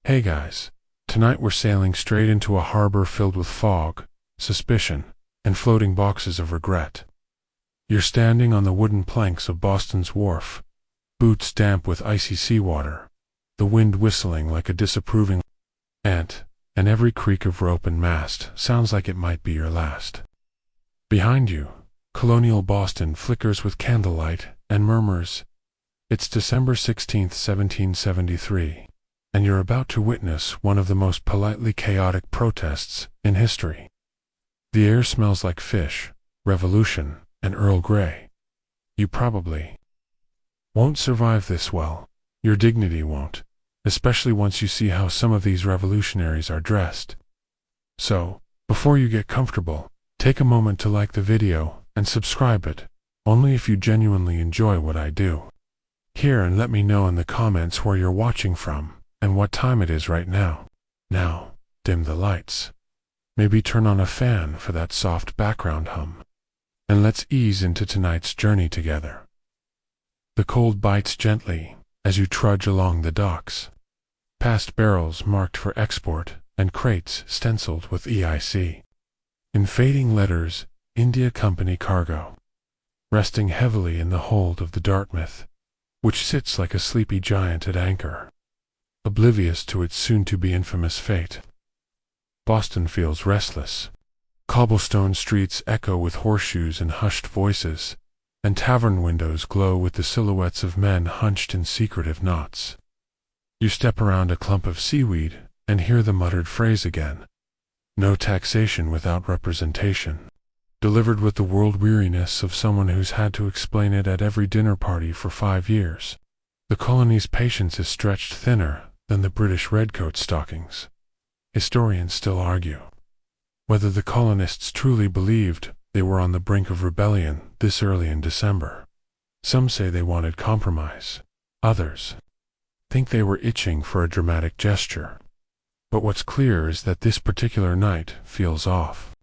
Hey guys, tonight we're sailing straight into a harbor filled with fog, suspicion, and floating boxes of regret. You're standing on the wooden planks of Boston's wharf, boots damp with icy seawater, the wind whistling like a disapproving ant, and every creak of rope and mast sounds like it might be your last. Behind you, colonial Boston flickers with candlelight and murmurs, "It's December 16th, 1773, and you're about to witness one of the most politely chaotic protests in history." The air smells like fish, revolution, and Earl Grey. You probably won't survive this well. Your dignity won't, especially once you see how some of these revolutionaries are dressed. So, before you get comfortable, take a moment to like the video and subscribe it, only if you genuinely enjoy what I do. Here, and let me know in the comments where you're watching from and what time it is right now. Now, dim the lights. Maybe turn on a fan for that soft background hum. And let's ease into tonight's journey together. The cold bites gently as you trudge along the docks, past barrels marked for export and crates stenciled with EIC. In fading letters, India Company Cargo, resting heavily in the hold of the Dartmouth, which sits like a sleepy giant at anchor, oblivious to its soon-to-be infamous fate. Boston feels restless. Cobblestone streets echo with horseshoes and hushed voices, and tavern windows glow with the silhouettes of men hunched in secretive knots. You step around a clump of seaweed and hear the muttered phrase again. No taxation without representation. Delivered with the world-weariness of someone who's had to explain it at every dinner party for 5 years. The colony's patience is stretched thinner than the British redcoat stockings. Historians still argue whether the colonists truly believed they were on the brink of rebellion this early in December. Some say they wanted compromise. Others think they were itching for a dramatic gesture. But what's clear is that this particular night feels off.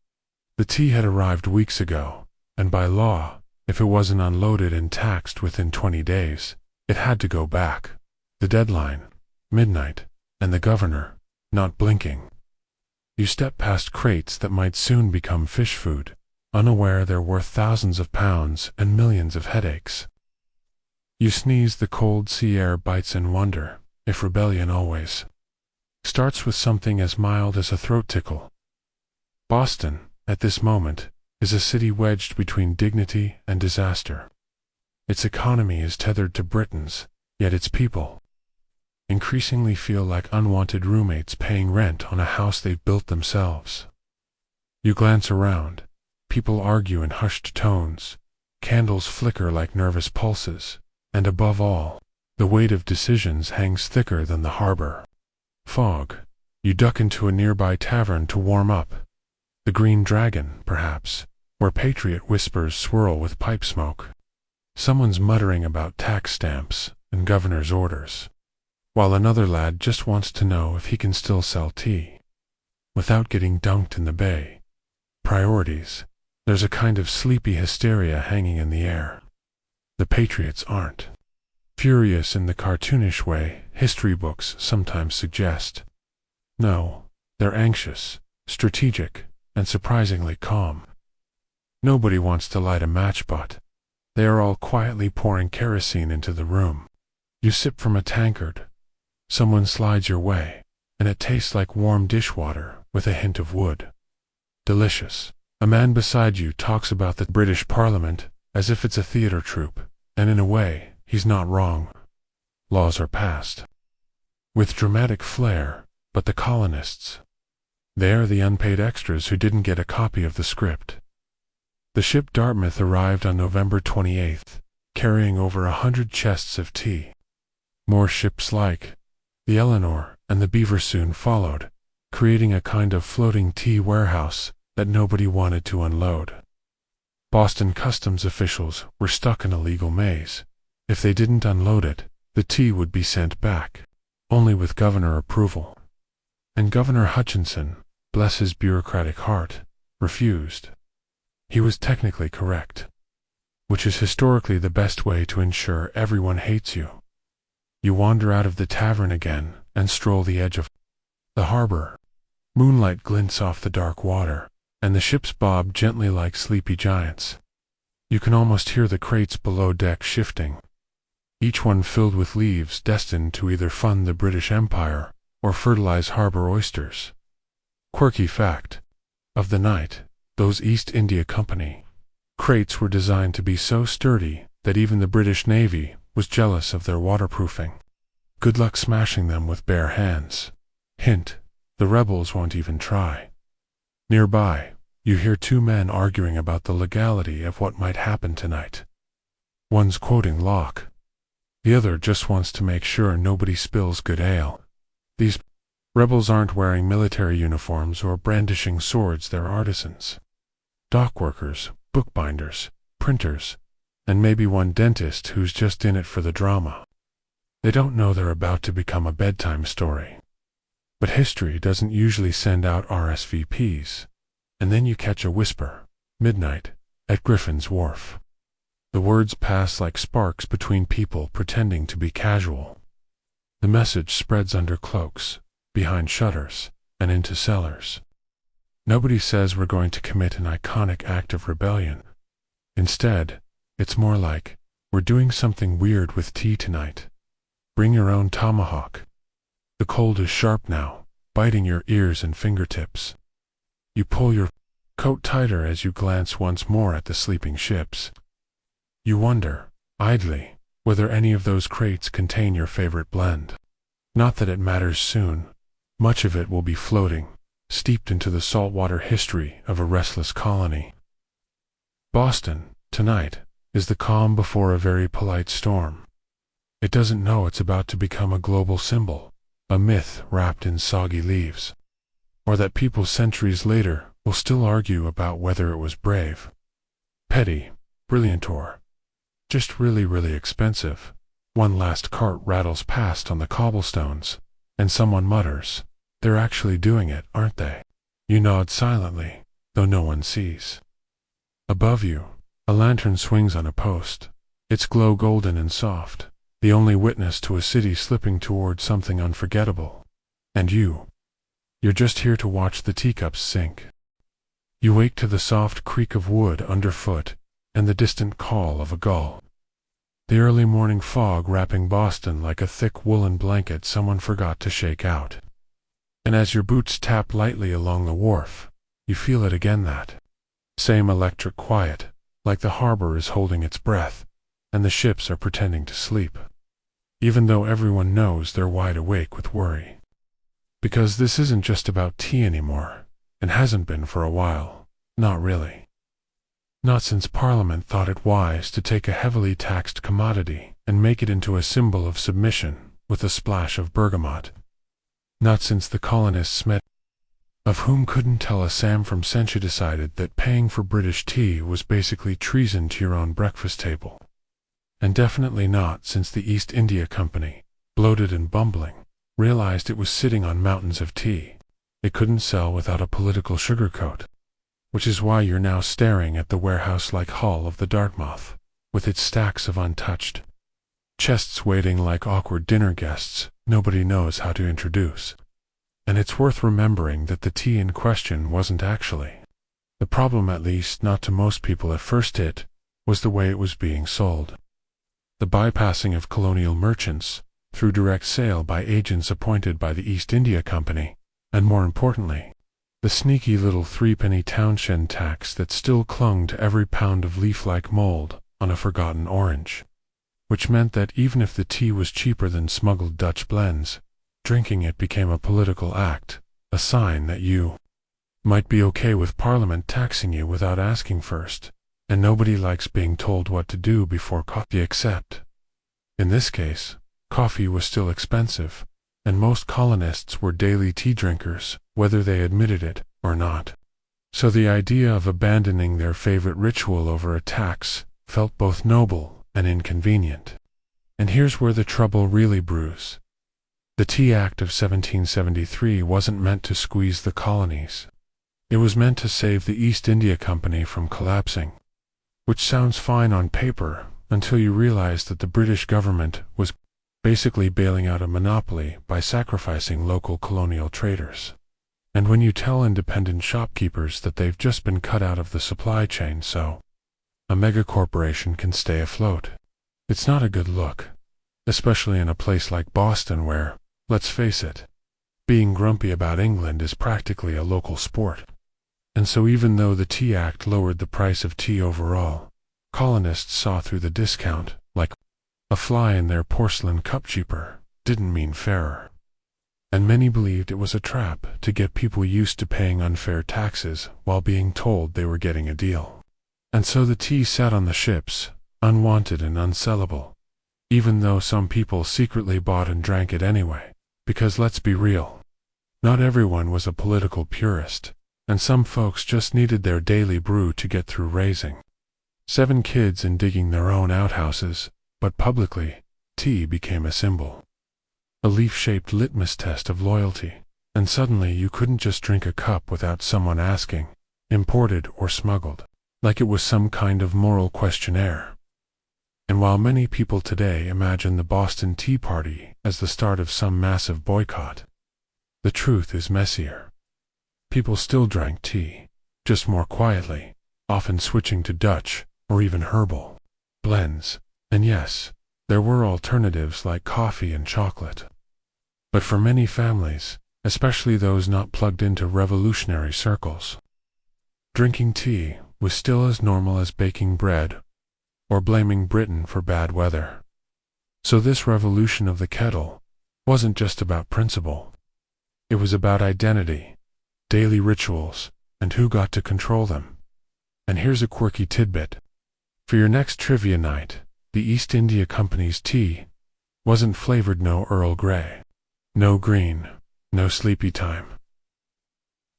The tea had arrived weeks ago, and by law, if it wasn't unloaded and taxed within 20 days, it had to go back. The deadline, midnight, and the governor, not blinking. You step past crates that might soon become fish food, unaware they're worth thousands of pounds and millions of headaches. You sneeze, the cold sea air bites and wonder if rebellion always starts with something as mild as a throat tickle. Boston, at this moment, is a city wedged between dignity and disaster. Its economy is tethered to Britons, yet its people increasingly feel like unwanted roommates paying rent on a house they've built themselves. You glance around. People argue in hushed tones, candles flicker like nervous pulses, and above all, the weight of decisions hangs thicker than the harbor. Fog. You duck into a nearby tavern to warm up. The Green Dragon, perhaps, where patriot whispers swirl with pipe smoke. Someone's muttering about tax stamps and governor's orders, while another lad just wants to know if he can still sell tea without getting dunked in the bay. Priorities. There's a kind of sleepy hysteria hanging in the air. The patriots aren't furious in the cartoonish way history books sometimes suggest. No, they're anxious, strategic, and surprisingly calm. Nobody wants to light a match, but they are all quietly pouring kerosene into the room. You sip from a tankard. Someone slides your way, and it tastes like warm dishwater with a hint of wood. Delicious. A man beside you talks about the British Parliament as if it's a theater troupe, and in a way, he's not wrong. Laws are passed with dramatic flair, but the colonists, they are the unpaid extras who didn't get a copy of the script. The ship Dartmouth arrived on November 28th, carrying over 100 chests of tea. More ships like the Eleanor and the Beaver soon followed, creating a kind of floating tea warehouse that nobody wanted to unload. Boston customs officials were stuck in a legal maze. If they didn't unload it, the tea would be sent back, only with governor approval. And Governor Hutchinson, bless his bureaucratic heart, refused. He was technically correct, which is historically the best way to ensure everyone hates you. You wander out of the tavern again and stroll the edge of The harbor. Moonlight glints off the dark water, and the ships bob gently like sleepy giants. You can almost hear the crates below deck shifting, each one filled with leaves destined to either fund the British Empire or fertilize harbor oysters. Quirky fact of the night, those East India Company crates were designed to be so sturdy that even the British Navy was jealous of their waterproofing. Good luck smashing them with bare hands. Hint, the rebels won't even try. Nearby, you hear two men arguing about the legality of what might happen tonight. One's quoting Locke. The other just wants to make sure nobody spills good ale. These rebels aren't wearing military uniforms or brandishing swords, they're artisans. Dock workers, bookbinders, printers, and maybe one dentist who's just in it for the drama. They don't know they're about to become a bedtime story. But history doesn't usually send out RSVPs, and then you catch a whisper, midnight, at Griffin's Wharf. The words pass like sparks between people pretending to be casual. The message spreads under cloaks, behind shutters, and into cellars. Nobody says we're going to commit an iconic act of rebellion. Instead, it's more like, we're doing something weird with tea tonight. Bring your own tomahawk. The cold is sharp now, biting your ears and fingertips. You pull your coat tighter as you glance once more at the sleeping ships. You wonder, idly, whether any of those crates contain your favorite blend. Not that it matters soon. Much of it will be floating, steeped into the saltwater history of a restless colony. Boston, tonight, is the calm before a very polite storm. It doesn't know it's about to become a global symbol, a myth wrapped in soggy leaves. Or that people centuries later will still argue about whether it was brave, petty, brilliant, or just really, really expensive. One last cart rattles past on the cobblestones, and someone mutters, "They're actually doing it, aren't they?" You nod silently, though no one sees. Above you, a lantern swings on a post, its glow golden and soft, the only witness to a city slipping toward something unforgettable. And you're just here to watch the teacups sink. You wake to the soft creak of wood underfoot and the distant call of a gull. The early morning fog wrapping Boston like a thick woolen blanket someone forgot to shake out. And as your boots tap lightly along the wharf, you feel it again, that same electric quiet, like the harbor is holding its breath, and the ships are pretending to sleep, even though everyone knows they're wide awake with worry. Because this isn't just about tea anymore, and hasn't been for a while, not really. Not since Parliament thought it wise to take a heavily taxed commodity and make it into a symbol of submission with a splash of bergamot. Not since the colonists met, of whom couldn't tell a Sam from Sencha, decided that paying for British tea was basically treason to your own breakfast table. And definitely not since the East India Company, bloated and bumbling, realized it was sitting on mountains of tea it couldn't sell without a political sugarcoat. Which is why you're now staring at the warehouse-like hull of the Dartmouth, with its stacks of untouched chests waiting like awkward dinner guests nobody knows how to introduce. And it's worth remembering that the tea in question wasn't actually the problem, at least not to most people at first. It was the way it was being sold. The bypassing of colonial merchants through direct sale by agents appointed by the East India Company, and more importantly, the sneaky little threepenny townshend tax that still clung to every pound of leaf-like mold on a forgotten orange, which meant that even if the tea was cheaper than smuggled Dutch blends, drinking it became a political act, a sign that you might be okay with Parliament taxing you without asking first, and nobody likes being told what to do before coffee, except, in this case, coffee was still expensive, and most colonists were daily tea drinkers, whether they admitted it or not. So the idea of abandoning their favorite ritual over a tax felt both noble and inconvenient. And here's where the trouble really brews. The Tea Act of 1773 wasn't meant to squeeze the colonies. It was meant to save the East India Company from collapsing. Which sounds fine on paper, until you realize that the British government was basically bailing out a monopoly by sacrificing local colonial traders. And when you tell independent shopkeepers that they've just been cut out of the supply chain so a megacorporation can stay afloat, it's not a good look, especially in a place like Boston where, let's face it, being grumpy about England is practically a local sport. And so even though the Tea Act lowered the price of tea overall, colonists saw through the discount, like a fly in their porcelain cup. Cheaper didn't mean fairer. And many believed it was a trap to get people used to paying unfair taxes while being told they were getting a deal. And so the tea sat on the ships, unwanted and unsellable, even though some people secretly bought and drank it anyway, because let's be real, not everyone was a political purist, and some folks just needed their daily brew to get through raising 7 kids and digging their own outhouses. But publicly, tea became a symbol, a leaf-shaped litmus test of loyalty, and suddenly you couldn't just drink a cup without someone asking, imported or smuggled, like it was some kind of moral questionnaire. And while many people today imagine the Boston Tea Party as the start of some massive boycott, the truth is messier. People still drank tea, just more quietly, often switching to Dutch or even herbal blends. And yes, there were alternatives like coffee and chocolate. But for many families, especially those not plugged into revolutionary circles, drinking tea was still as normal as baking bread or blaming Britain for bad weather. So this revolution of the kettle wasn't just about principle. It was about identity, daily rituals, and who got to control them. And here's a quirky tidbit. For your next trivia night, the East India Company's tea wasn't flavored no Earl Grey, no green, no sleepy time.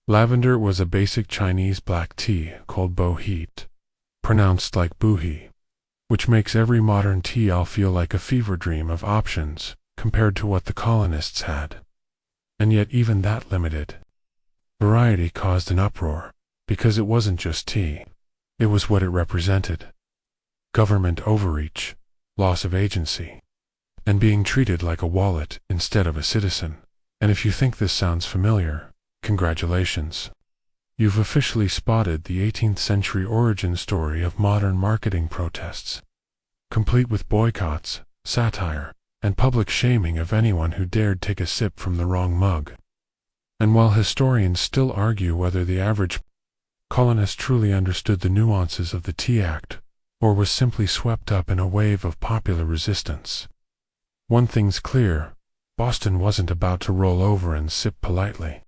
Lavender was a basic Chinese black tea called boheat, pronounced like boohee, which makes every modern tea all feel like a fever dream of options compared to what the colonists had. And yet even that limited variety caused an uproar, because it wasn't just tea, it was what it represented. Government overreach, loss of agency, and being treated like a wallet instead of a citizen. And if you think this sounds familiar, congratulations. You've officially spotted the 18th century origin story of modern marketing protests, complete with boycotts, satire, and public shaming of anyone who dared take a sip from the wrong mug. And while historians still argue whether the average colonist truly understood the nuances of the Tea Act, or was simply swept up in a wave of popular resistance, one thing's clear: Boston wasn't about to roll over and sip politely.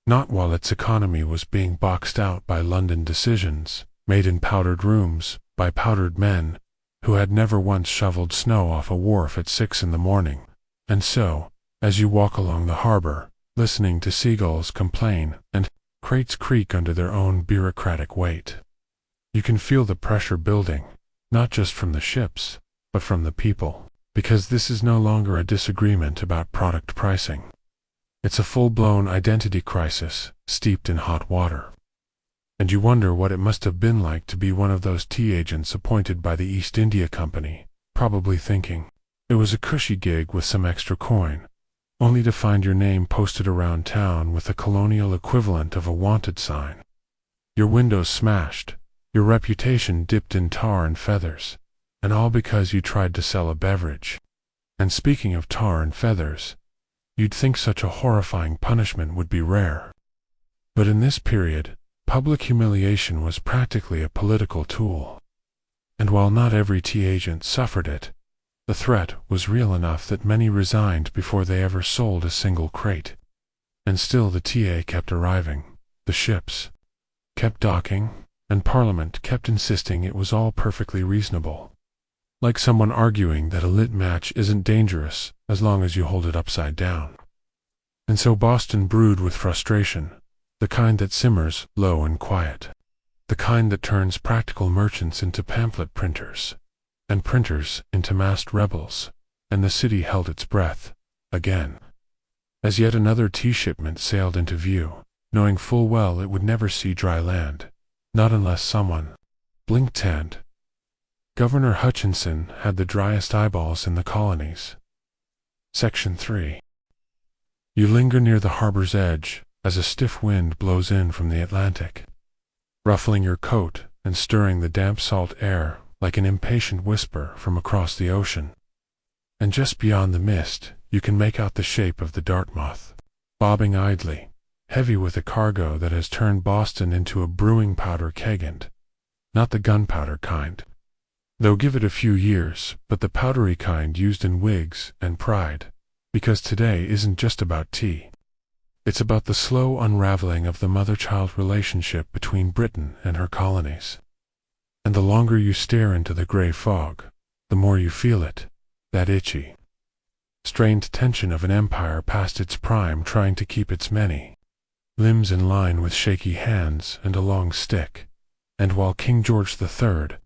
Not while its economy was being boxed out by London decisions, made in powdered rooms, by powdered men, who had never once shoveled snow off a wharf at 6 in the morning. And so, as you walk along the harbor, listening to seagulls complain, and crates creak under their own bureaucratic weight, you can feel the pressure building, not just from the ships, but from the people, because this is no longer a disagreement about product pricing. It's a full-blown identity crisis, steeped in hot water. And you wonder what it must have been like to be one of those tea agents appointed by the East India Company, probably thinking it was a cushy gig with some extra coin, only to find your name posted around town with the colonial equivalent of a wanted sign. Your windows smashed, your reputation dipped in tar and feathers, and all because you tried to sell a beverage. And speaking of tar and feathers, you'd think such a horrifying punishment would be rare. But in this period, public humiliation was practically a political tool. And while not every tea agent suffered it, the threat was real enough that many resigned before they ever sold a single crate. And still the TA kept arriving, the ships kept docking, and Parliament kept insisting it was all perfectly reasonable. Like someone arguing that a lit match isn't dangerous as long as you hold it upside down. And so Boston brewed with frustration, the kind that simmers low and quiet, the kind that turns practical merchants into pamphlet printers, and printers into masked rebels, and the city held its breath, again, as yet another tea shipment sailed into view, knowing full well it would never see dry land, not unless someone blinked. And Governor Hutchinson had the driest eyeballs in the colonies. Section 3. You linger near the harbor's edge as a stiff wind blows in from the Atlantic, ruffling your coat and stirring the damp salt air like an impatient whisper from across the ocean. And just beyond the mist, you can make out the shape of the Dartmouth, bobbing idly, heavy with a cargo that has turned Boston into a brewing powder kegant, not the gunpowder kind. Though give it a few years, but the powdery kind used in Whigs and Pride, because today isn't just about tea. It's about the slow unraveling of the mother-child relationship between Britain and her colonies. And the longer you stare into the gray fog, the more you feel it, that itchy, strained tension of an empire past its prime trying to keep its many limbs in line with shaky hands and a long stick. And while King George III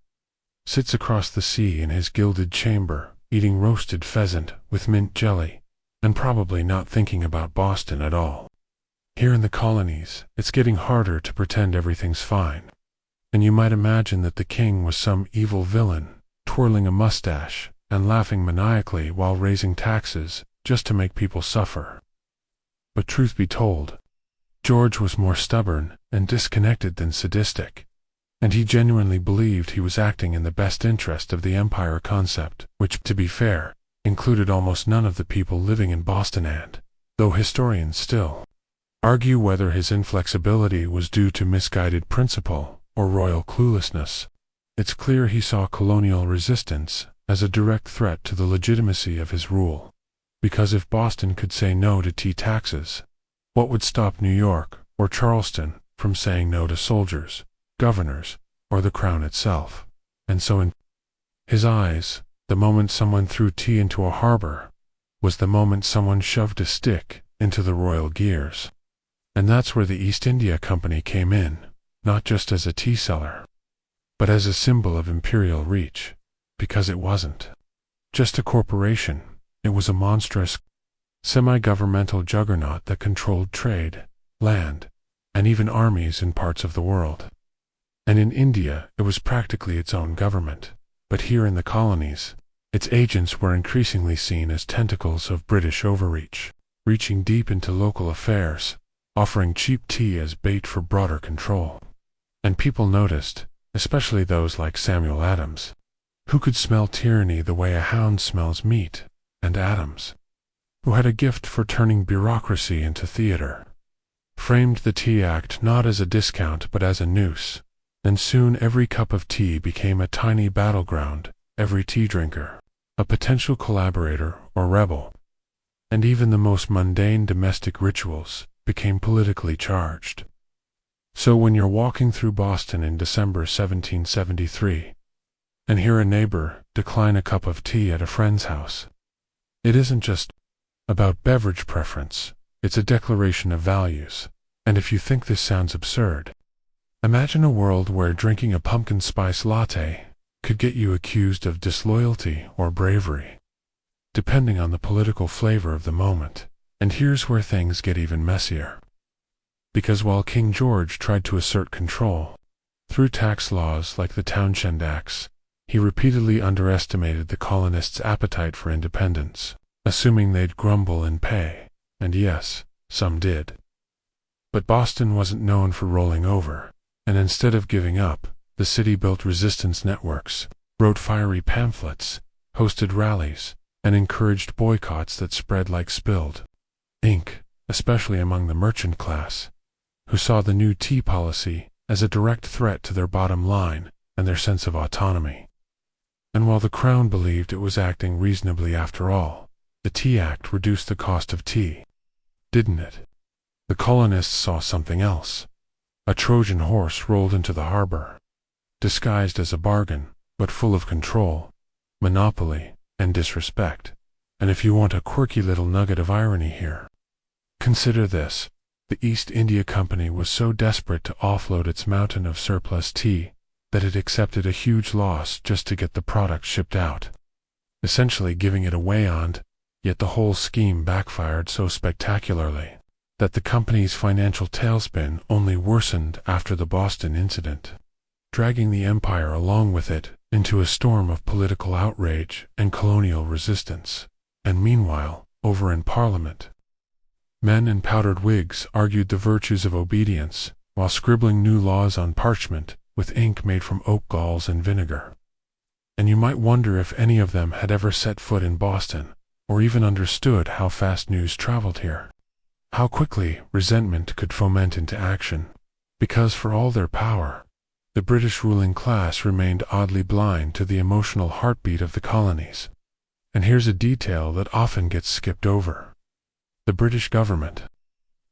sits across the sea in his gilded chamber, eating roasted pheasant with mint jelly, and probably not thinking about Boston at all. Here in the colonies, it's getting harder to pretend everything's fine. And you might imagine that the king was some evil villain, twirling a mustache and laughing maniacally while raising taxes just to make people suffer. But truth be told, George was more stubborn and disconnected than sadistic, and he genuinely believed he was acting in the best interest of the empire concept, which, to be fair, included almost none of the people living in Boston and, though historians still argue whether his inflexibility was due to misguided principle or royal cluelessness, it's clear he saw colonial resistance as a direct threat to the legitimacy of his rule. Because if Boston could say no to tea taxes, what would stop New York or Charleston from saying no to soldiers, governors, or the crown itself? And so in his eyes, the moment someone threw tea into a harbor was the moment someone shoved a stick into the royal gears. And that's where the East India Company came in, not just as a tea seller, but as a symbol of imperial reach, because it wasn't just a corporation, it was a monstrous, semi-governmental juggernaut that controlled trade, land, and even armies in parts of the world. And in India, it was practically its own government. But here in the colonies, its agents were increasingly seen as tentacles of British overreach, reaching deep into local affairs, offering cheap tea as bait for broader control. And people noticed, especially those like Samuel Adams, who could smell tyranny the way a hound smells meat, and Adams, who had a gift for turning bureaucracy into theater, framed the Tea Act not as a discount but as a noose. And soon every cup of tea became a tiny battleground, every tea drinker a potential collaborator or rebel. And even the most mundane domestic rituals became politically charged. So when you're walking through Boston in December 1773 and hear a neighbor decline a cup of tea at a friend's house, it isn't just about beverage preference, it's a declaration of values. And if you think this sounds absurd, imagine a world where drinking a pumpkin spice latte could get you accused of disloyalty or bravery, depending on the political flavor of the moment. And here's where things get even messier. Because while King George tried to assert control through tax laws like the Townshend Acts, he repeatedly underestimated the colonists' appetite for independence, assuming they'd grumble and pay. And yes, some did. But Boston wasn't known for rolling over. And instead of giving up, the city built resistance networks, wrote fiery pamphlets, hosted rallies, and encouraged boycotts that spread like spilled ink, especially among the merchant class, who saw the new tea policy as a direct threat to their bottom line and their sense of autonomy. And while the Crown believed it was acting reasonably after all, the Tea Act reduced the cost of tea, didn't it? The colonists saw something else. A Trojan horse rolled into the harbor, disguised as a bargain, but full of control, monopoly, and disrespect. And if you want a quirky little nugget of irony here, consider this. The East India Company was so desperate to offload its mountain of surplus tea that it accepted a huge loss just to get the product shipped out, essentially giving it away, and yet the whole scheme backfired so spectacularly that the company's financial tailspin only worsened after the Boston incident, dragging the empire along with it into a storm of political outrage and colonial resistance. And meanwhile, over in Parliament. Men in powdered wigs argued the virtues of obedience, while scribbling new laws on parchment with ink made from oak galls and vinegar. And you might wonder if any of them had ever set foot in Boston, or even understood how fast news traveled here. How quickly resentment could foment into action, because for all their power, the British ruling class remained oddly blind to the emotional heartbeat of the colonies. And here's a detail that often gets skipped over. The British government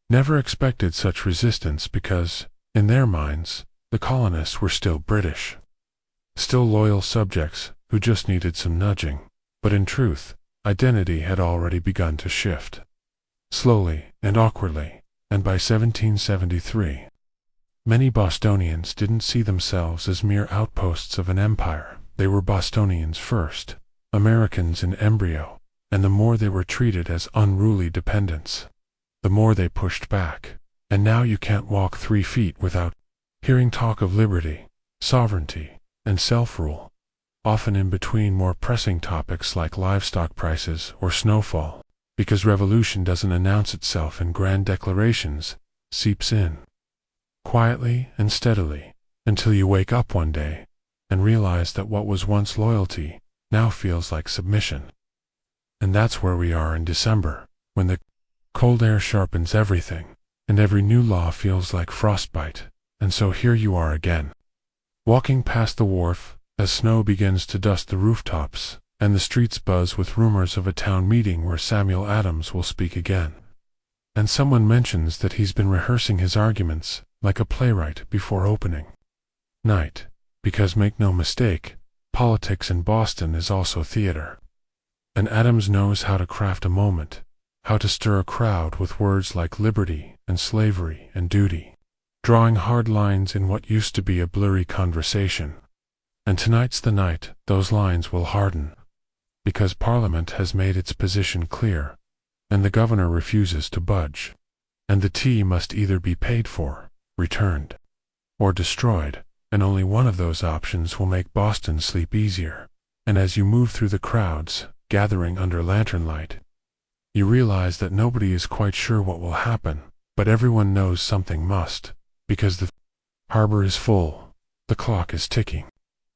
never expected such resistance because, in their minds, the colonists were still British. Still loyal subjects who just needed some nudging, but in truth, identity had already begun to shift. Slowly and awkwardly, and by 1773, many Bostonians didn't see themselves as mere outposts of an empire. They were Bostonians first, Americans in embryo, and the more they were treated as unruly dependents, the more they pushed back. And now you can't walk 3 feet without hearing talk of liberty, sovereignty, and self-rule, often in between more pressing topics like livestock prices or snowfall, because revolution doesn't announce itself in grand declarations, seeps in, quietly and steadily, until you wake up one day and realize that what was once loyalty now feels like submission. And that's where we are in December, when the cold air sharpens everything, and every new law feels like frostbite. And so here you are again, walking past the wharf as snow begins to dust the rooftops, and the streets buzz with rumors of a town meeting where Samuel Adams will speak again. And someone mentions that he's been rehearsing his arguments like a playwright before opening night, because make no mistake, politics in Boston is also theater. And Adams knows how to craft a moment, how to stir a crowd with words like liberty and slavery and duty, drawing hard lines in what used to be a blurry conversation. And tonight's the night those lines will harden, because Parliament has made its position clear, and the governor refuses to budge, and the tea must either be paid for, returned, or destroyed, and only one of those options will make Boston sleep easier. And as you move through the crowds, gathering under lantern light, you realize that nobody is quite sure what will happen, but everyone knows something must, because the harbor is full, the clock is ticking,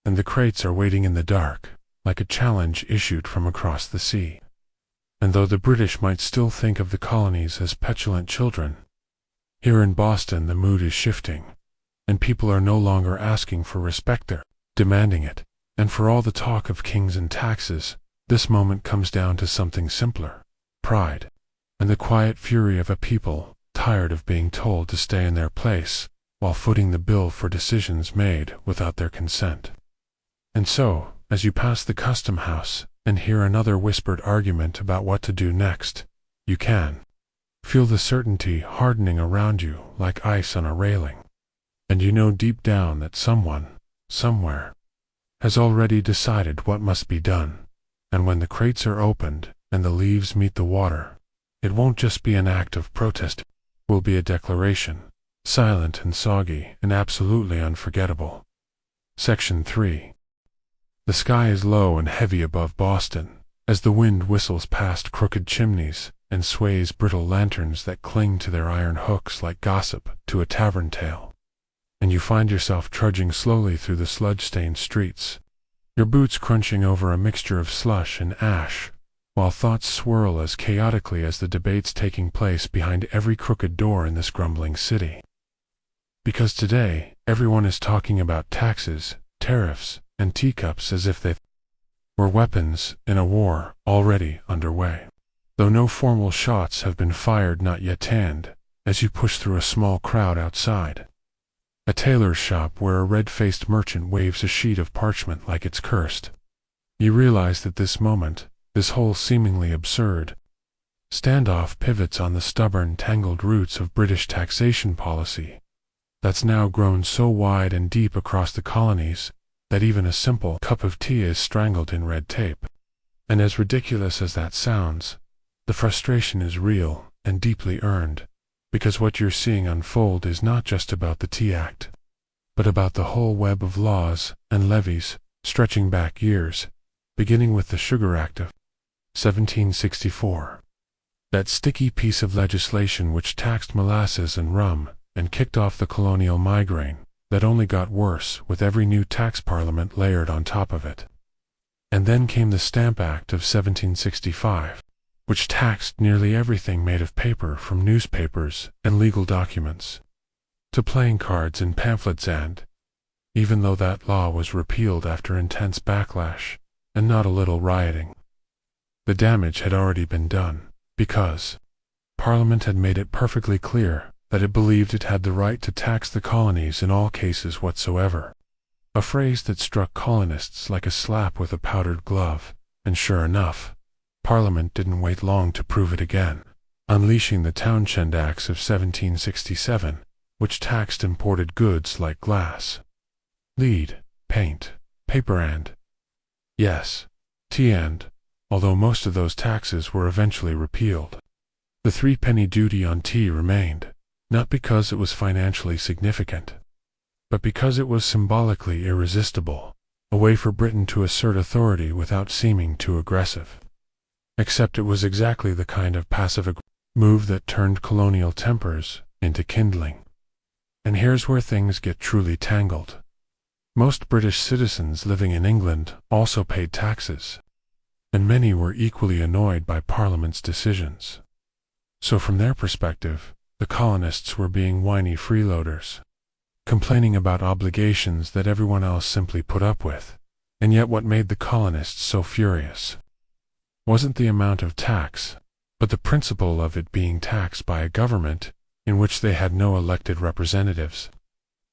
and the crates are waiting in the dark, like a challenge issued from across the sea. And though the British might still think of the colonies as petulant children, here in Boston the mood is shifting, and people are no longer asking for respect, they're demanding it. And for all the talk of kings and taxes, this moment comes down to something simpler: pride, and the quiet fury of a people tired of being told to stay in their place while footing the bill for decisions made without their consent. And so, as you pass the custom house and hear another whispered argument about what to do next, you can feel the certainty hardening around you like ice on a railing. And you know deep down that someone, somewhere, has already decided what must be done. And when the crates are opened and the leaves meet the water, it won't just be an act of protest, it will be a declaration, silent and soggy and absolutely unforgettable. Section 3. The sky is low and heavy above Boston, as the wind whistles past crooked chimneys and sways brittle lanterns that cling to their iron hooks like gossip to a tavern tale. And you find yourself trudging slowly through the sludge-stained streets, your boots crunching over a mixture of slush and ash, while thoughts swirl as chaotically as the debates taking place behind every crooked door in this grumbling city. Because today, everyone is talking about taxes, tariffs, and teacups as if they were weapons in a war already underway. Though no formal shots have been fired, not yet tanned, as you push through a small crowd outside a tailor's shop where a red-faced merchant waves a sheet of parchment like it's cursed. You realize that this moment, this whole seemingly absurd standoff pivots on the stubborn, tangled roots of British taxation policy that's now grown so wide and deep across the colonies that even a simple cup of tea is strangled in red tape. And as ridiculous as that sounds, the frustration is real and deeply earned, because what you're seeing unfold is not just about the Tea Act, but about the whole web of laws and levies stretching back years, beginning with the Sugar Act of 1764, That sticky piece of legislation which taxed molasses and rum, and kicked off the colonial migraine, that only got worse with every new tax parliament layered on top of it. And then came the Stamp Act of 1765, which taxed nearly everything made of paper, from newspapers and legal documents to playing cards and pamphlets, and, even though that law was repealed after intense backlash and not a little rioting, the damage had already been done, because Parliament had made it perfectly clear that it believed it had the right to tax the colonies in all cases whatsoever. A phrase that struck colonists like a slap with a powdered glove, and sure enough, Parliament didn't wait long to prove it again, unleashing the Townshend Acts of 1767, which taxed imported goods like glass, lead, paint, paper and, yes, tea, and, although most of those taxes were eventually repealed, the three-penny duty on tea remained, not because it was financially significant, but because it was symbolically irresistible, a way for Britain to assert authority without seeming too aggressive. Except it was exactly the kind of passive move that turned colonial tempers into kindling. And here's where things get truly tangled. Most British citizens living in England also paid taxes, and many were equally annoyed by Parliament's decisions. So from their perspective, the colonists were being whiny freeloaders, complaining about obligations that everyone else simply put up with. And yet what made the colonists so furious wasn't the amount of tax, but the principle of it being taxed by a government in which they had no elected representatives,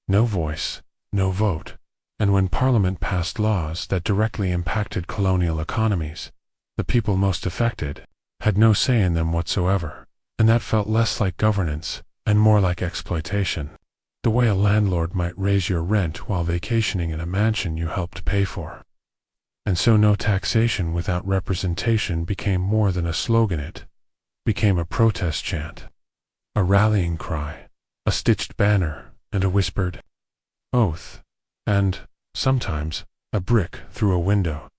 no voice, no vote. And when Parliament passed laws that directly impacted colonial economies, the people most affected had no say in them whatsoever, and that felt less like governance and more like exploitation, the way a landlord might raise your rent while vacationing in a mansion you helped pay for. And so no taxation without representation became more than a slogan. It became a protest chant, a rallying cry, a stitched banner, and a whispered oath, and, sometimes, a brick through a window.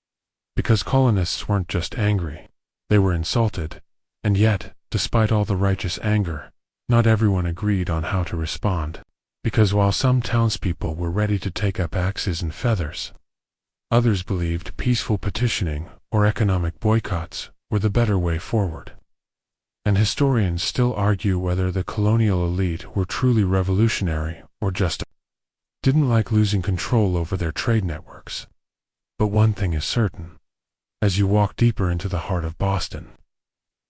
Because colonists weren't just angry, they were insulted, and yet, despite all the righteous anger, not everyone agreed on how to respond. Because while some townspeople were ready to take up axes and feathers, others believed peaceful petitioning or economic boycotts were the better way forward. And historians still argue whether the colonial elite were truly revolutionary or just didn't like losing control over their trade networks. But one thing is certain. As you walk deeper into the heart of Boston,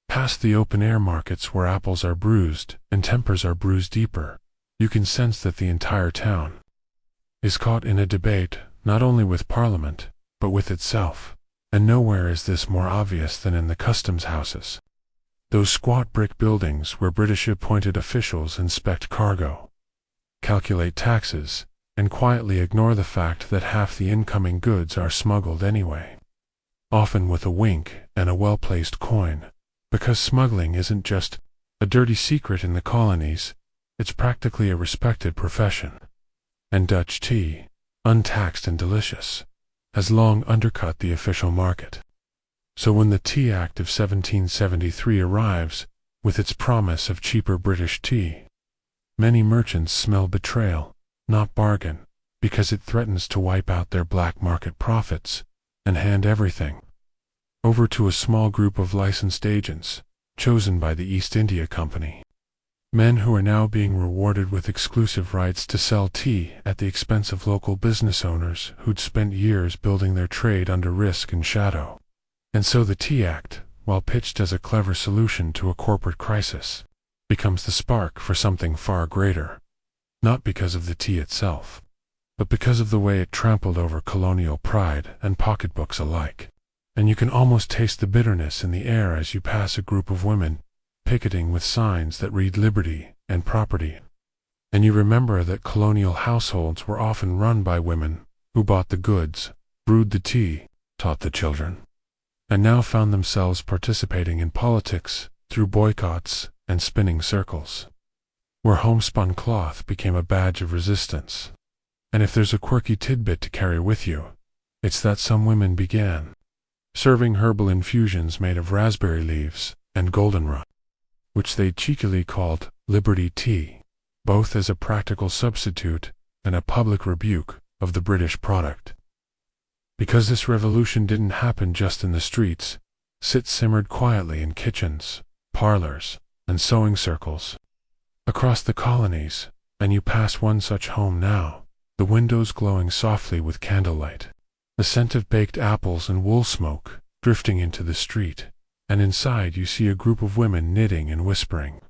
past the open-air markets where apples are bruised and tempers are bruised deeper, you can sense that the entire town is caught in a debate not only with Parliament, but with itself. And nowhere is this more obvious than in the customs houses. Those squat brick buildings where British appointed officials inspect cargo, calculate taxes, and quietly ignore the fact that half the incoming goods are smuggled anyway. Often with a wink and a well-placed coin, because smuggling isn't just a dirty secret in the colonies, it's practically a respected profession. And Dutch tea, untaxed and delicious, has long undercut the official market. So when the Tea Act of 1773 arrives, with its promise of cheaper British tea, many merchants smell betrayal, not bargain, because it threatens to wipe out their black market profits and hand everything over to a small group of licensed agents, chosen by the East India Company. Men who are now being rewarded with exclusive rights to sell tea at the expense of local business owners who'd spent years building their trade under risk and shadow. And so the Tea Act, while pitched as a clever solution to a corporate crisis, becomes the spark for something far greater. Not because of the tea itself, but because of the way it trampled over colonial pride and pocketbooks alike. And you can almost taste the bitterness in the air as you pass a group of women picketing with signs that read liberty and property. And you remember that colonial households were often run by women who bought the goods, brewed the tea, taught the children, and now found themselves participating in politics through boycotts and spinning circles, where homespun cloth became a badge of resistance. And if there's a quirky tidbit to carry with you, it's that some women began serving herbal infusions made of raspberry leaves and goldenrod. which they cheekily called Liberty Tea, both as a practical substitute and a public rebuke of the British product. Because this revolution didn't happen just in the streets, it simmered quietly in kitchens, parlors, and sewing circles across the colonies, and you pass one such home now, the windows glowing softly with candlelight, the scent of baked apples and wool smoke drifting into the street, and inside you see a group of women knitting and whispering,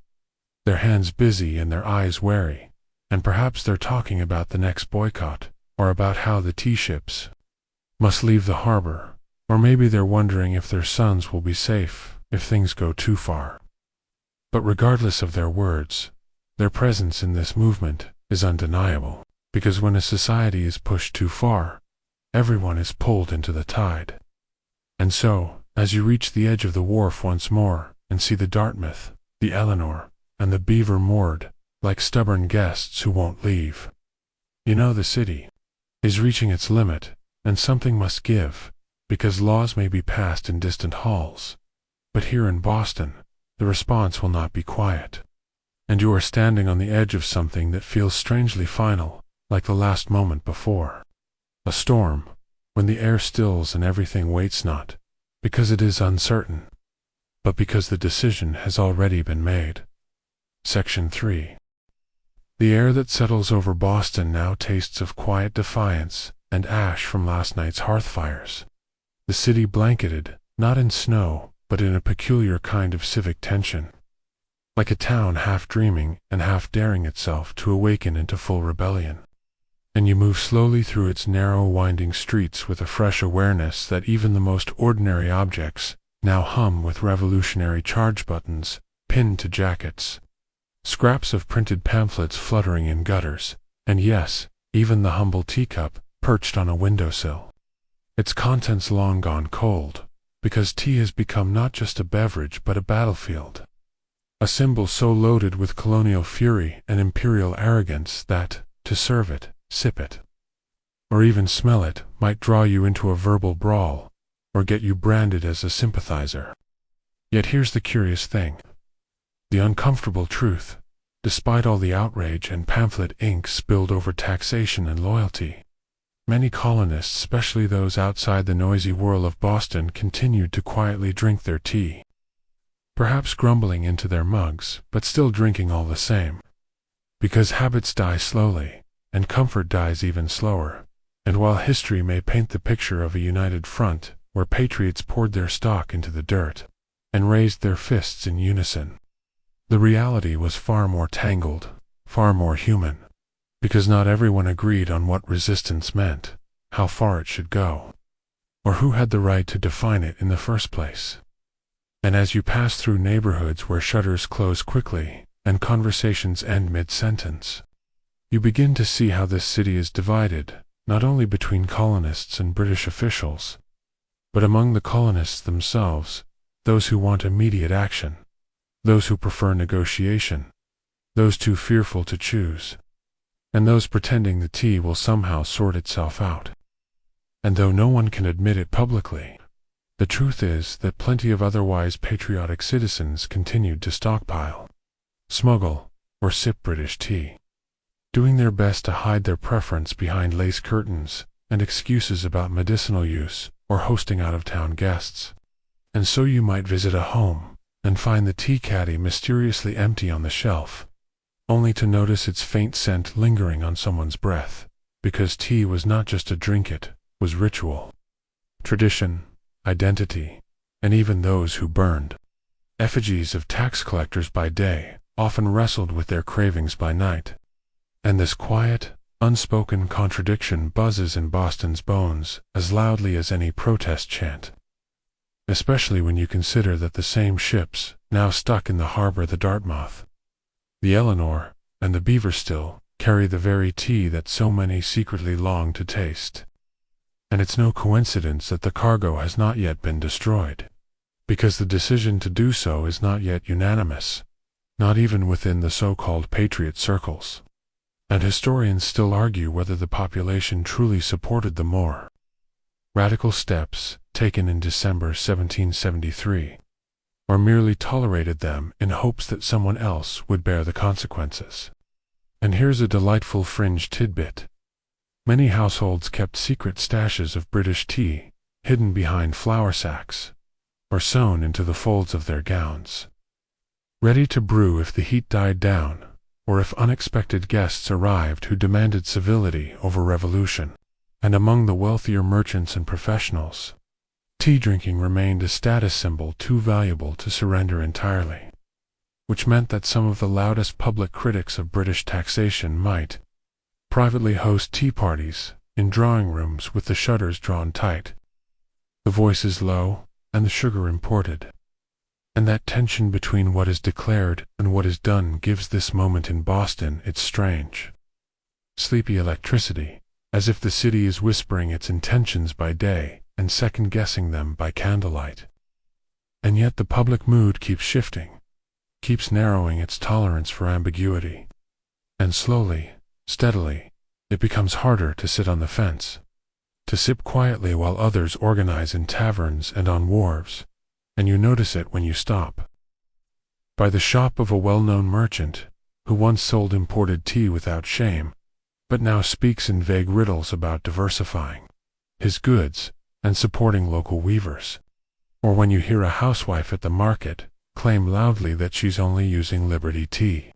their hands busy and their eyes wary, and perhaps they're talking about the next boycott, or about how the tea ships must leave the harbor, or maybe they're wondering if their sons will be safe if things go too far. But regardless of their words, their presence in this movement is undeniable, because when a society is pushed too far, everyone is pulled into the tide. And so, as you reach the edge of the wharf once more and see the Dartmouth, the Eleanor, and the Beaver moored, like stubborn guests who won't leave, you know the city is reaching its limit, and something must give, because laws may be passed in distant halls, but here in Boston, the response will not be quiet. And you are standing on the edge of something that feels strangely final, like the last moment before a storm, when the air stills and everything waits, not because it is uncertain, but because the decision has already been made. Section 3. The air that settles over Boston now tastes of quiet defiance and ash from last night's hearth fires. The city blanketed, not in snow, but in a peculiar kind of civic tension, like a town half dreaming and half daring itself to awaken into full rebellion. And you move slowly through its narrow, winding streets with a fresh awareness that even the most ordinary objects now hum with revolutionary charge buttons pinned to jackets, scraps of printed pamphlets fluttering in gutters, and yes, even the humble teacup perched on a windowsill, its contents long gone cold, because tea has become not just a beverage but a battlefield. A symbol so loaded with colonial fury and imperial arrogance that, to serve it, sip it, or even smell it, might draw you into a verbal brawl, or get you branded as a sympathizer. Yet here's the curious thing. The uncomfortable truth, despite all the outrage and pamphlet ink spilled over taxation and loyalty, many colonists, especially those outside the noisy whirl of Boston, continued to quietly drink their tea. Perhaps grumbling into their mugs, but still drinking all the same. Because habits die slowly, and comfort dies even slower, and while history may paint the picture of a united front, where patriots poured their stock into the dirt, and raised their fists in unison, the reality was far more tangled, far more human, because not everyone agreed on what resistance meant, how far it should go, or who had the right to define it in the first place. And as you pass through neighborhoods where shutters close quickly and conversations end mid-sentence, you begin to see how this city is divided, not only between colonists and British officials, but among the colonists themselves, those who want immediate action, those who prefer negotiation, those too fearful to choose, and those pretending the tea will somehow sort itself out. And though no one can admit it publicly, the truth is that plenty of otherwise patriotic citizens continued to stockpile, smuggle, or sip British tea, doing their best to hide their preference behind lace curtains and excuses about medicinal use or hosting out-of-town guests. And so you might visit a home and find the tea caddy mysteriously empty on the shelf, only to notice its faint scent lingering on someone's breath, because tea was not just a drink, it was ritual, tradition, identity, and even those who burned effigies of tax collectors by day often wrestled with their cravings by night. And this quiet, unspoken contradiction buzzes in Boston's bones as loudly as any protest chant, especially when you consider that the same ships, now stuck in the harbor, the Dartmouth, the Eleanor, and the Beaver, still carry the very tea that so many secretly long to taste. And it's no coincidence that the cargo has not yet been destroyed, because the decision to do so is not yet unanimous, not even within the so-called patriot circles. And historians still argue whether the population truly supported the more radical steps taken in December 1773. or merely tolerated them in hopes that someone else would bear the consequences. And here's a delightful fringe tidbit. Many households kept secret stashes of British tea, hidden behind flour sacks, or sewn into the folds of their gowns, ready to brew if the heat died down, or if unexpected guests arrived who demanded civility over revolution. And among the wealthier merchants and professionals, tea drinking remained a status symbol too valuable to surrender entirely, which meant that some of the loudest public critics of British taxation might privately host tea parties in drawing rooms with the shutters drawn tight, the voices low, and the sugar imported. And that tension between what is declared and what is done gives this moment in Boston its strange, sleepy electricity, as if the city is whispering its intentions by day and second-guessing them by candlelight. And yet the public mood keeps shifting, keeps narrowing its tolerance for ambiguity. And slowly, steadily, it becomes harder to sit on the fence, to sip quietly while others organize in taverns and on wharves, and you notice it when you stop by the shop of a well-known merchant who once sold imported tea without shame, but now speaks in vague riddles about diversifying his goods and supporting local weavers. Or when you hear a housewife at the market claim loudly that she's only using Liberty tea,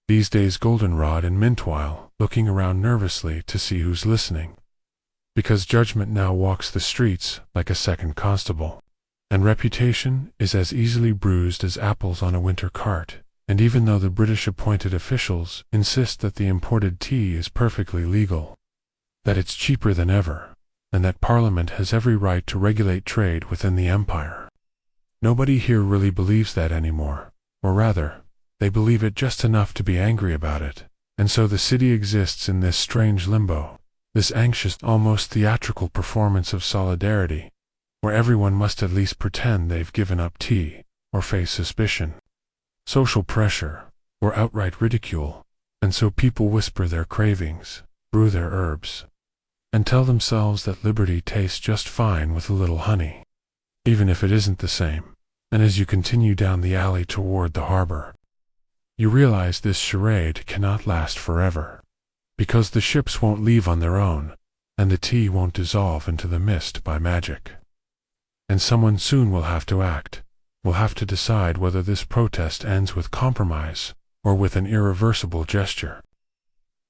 these days goldenrod and mint, while looking around nervously to see who's listening, because judgment now walks the streets like a second constable, and reputation is as easily bruised as apples on a winter cart. And even though the British appointed officials insist that the imported tea is perfectly legal, that it's cheaper than ever, and that Parliament has every right to regulate trade within the empire, nobody here really believes that anymore, or rather, they believe it just enough to be angry about it. And so the city exists in this strange limbo, this anxious, almost theatrical performance of solidarity, where everyone must at least pretend they've given up tea, or face suspicion, social pressure, or outright ridicule. And so people whisper their cravings, brew their herbs, and tell themselves that Liberty tastes just fine with a little honey, even if it isn't the same. And as you continue down the alley toward the harbor, you realize this charade cannot last forever, because the ships won't leave on their own, and the tea won't dissolve into the mist by magic. And someone soon will have to act, will have to decide whether this protest ends with compromise or with an irreversible gesture,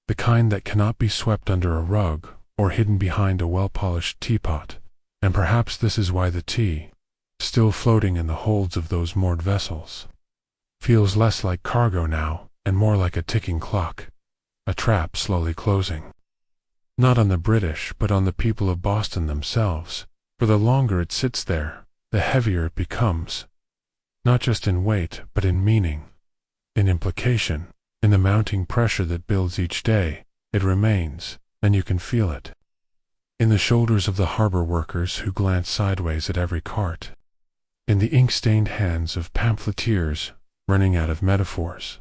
the kind that cannot be swept under a rug or hidden behind a well-polished teapot. And perhaps this is why the tea, still floating in the holds of those moored vessels, feels less like cargo now and more like a ticking clock, a trap slowly closing. Not on the British, but on the people of Boston themselves, for the longer it sits there, the heavier it becomes, not just in weight, but in meaning, in implication, in the mounting pressure that builds each day. It remains, and you can feel it, in the shoulders of the harbor workers who glance sideways at every cart, in the ink-stained hands of pamphleteers running out of metaphors,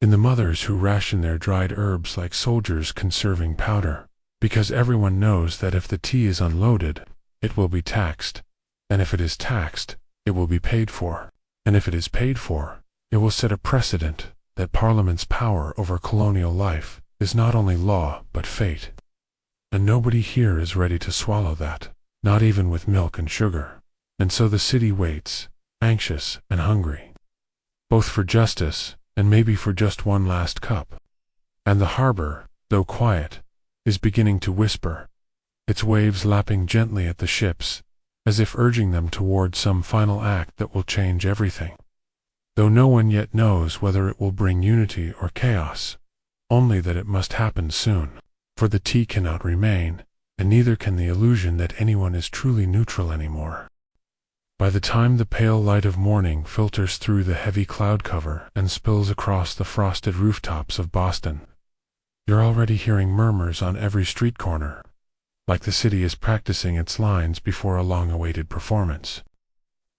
in the mothers who ration their dried herbs like soldiers conserving powder, because everyone knows that if the tea is unloaded, it will be taxed, and if it is taxed, it will be paid for, and if it is paid for, it will set a precedent that Parliament's power over colonial life is not only law but fate. And nobody here is ready to swallow that, not even with milk and sugar. And so the city waits, anxious and hungry, both for justice and maybe for just one last cup. And the harbor, though quiet, is beginning to whisper, its waves lapping gently at the ships, as if urging them toward some final act that will change everything. Though no one yet knows whether it will bring unity or chaos, only that it must happen soon, for the tea cannot remain, and neither can the illusion that anyone is truly neutral anymore. By the time the pale light of morning filters through the heavy cloud cover and spills across the frosted rooftops of Boston, you're already hearing murmurs on every street corner, like the city is practicing its lines before a long-awaited performance.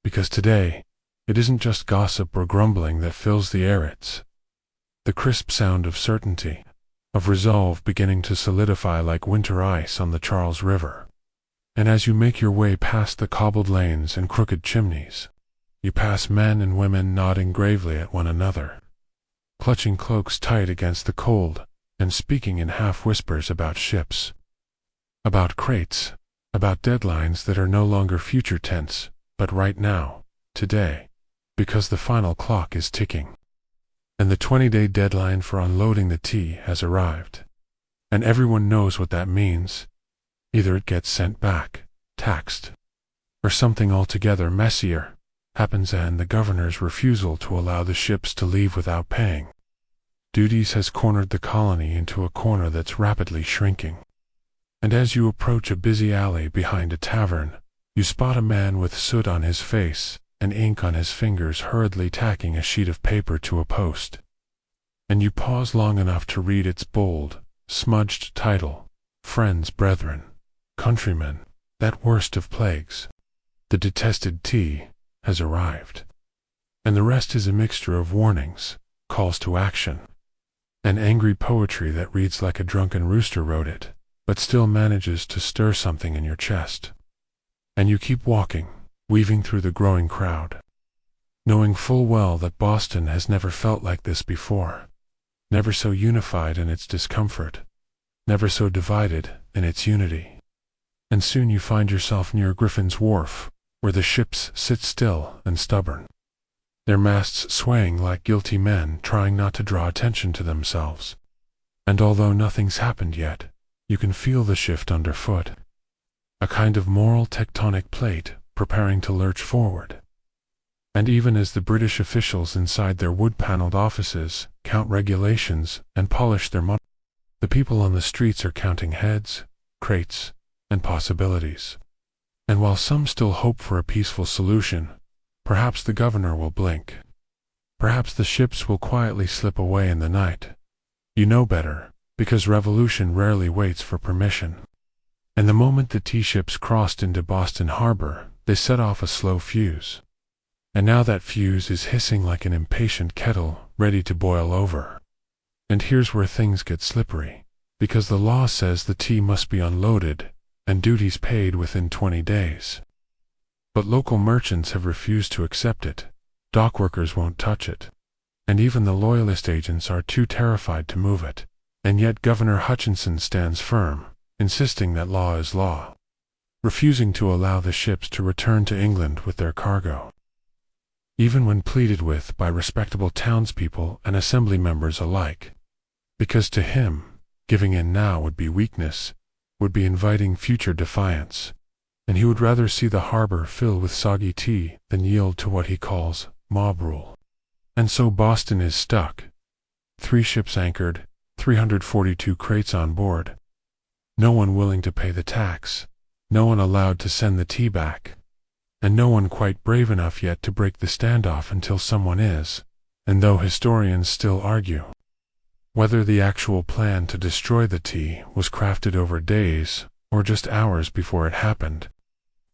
Because today, it isn't just gossip or grumbling that fills the air, it's the crisp sound of certainty, of resolve beginning to solidify like winter ice on the Charles River. And as you make your way past the cobbled lanes and crooked chimneys, You pass men and women nodding gravely at one another, clutching cloaks tight against the cold, and speaking in half-whispers about ships, about crates, about deadlines that are no longer future tense, but right now, today, because the final clock is ticking. And the 20-day deadline for unloading the tea has arrived. And everyone knows what that means. Either it gets sent back, taxed, or something altogether messier happens, and the governor's refusal to allow the ships to leave without paying. Duties has cornered the colony into a corner that's rapidly shrinking. And as you approach a busy alley behind a tavern, you spot a man with soot on his face and ink on his fingers hurriedly tacking a sheet of paper to a post. And you pause long enough to read its bold, smudged title, Friends, Brethren, Countrymen, that worst of plagues. The detested tea has arrived. And the rest is a mixture of warnings, calls to action, and angry poetry that reads like a drunken rooster wrote it, but still manages to stir something in your chest. And you keep walking, weaving through the growing crowd, knowing full well that Boston has never felt like this before, never so unified in its discomfort, never so divided in its unity. And soon you find yourself near Griffin's Wharf, where the ships sit still and stubborn, their masts swaying like guilty men trying not to draw attention to themselves. And although nothing's happened yet, you can feel the shift underfoot, a kind of moral tectonic plate preparing to lurch forward. And even as the British officials inside their wood-paneled offices count regulations and polish their money, the people on the streets are counting heads, crates, and possibilities. And while some still hope for a peaceful solution, perhaps the governor will blink. Perhaps the ships will quietly slip away in the night. You know better, because revolution rarely waits for permission. And the moment the tea ships crossed into Boston Harbor, they set off a slow fuse. And now that fuse is hissing like an impatient kettle ready to boil over. And here's where things get slippery, because the law says the tea must be unloaded and duties paid within 20 days. But local merchants have refused to accept it, dock workers won't touch it, and even the loyalist agents are too terrified to move it. And yet Governor Hutchinson stands firm, insisting that law is law, refusing to allow the ships to return to England with their cargo, even when pleaded with by respectable townspeople and assembly members alike, because to him, giving in now would be weakness, would be inviting future defiance, and he would rather see the harbor fill with soggy tea than yield to what he calls mob rule. And so Boston is stuck. 3 ships anchored, 342 crates on board. No one willing to pay the tax, no one allowed to send the tea back, and no one quite brave enough yet to break the standoff until someone is, and though historians still argue whether the actual plan to destroy the tea was crafted over days or just hours before it happened,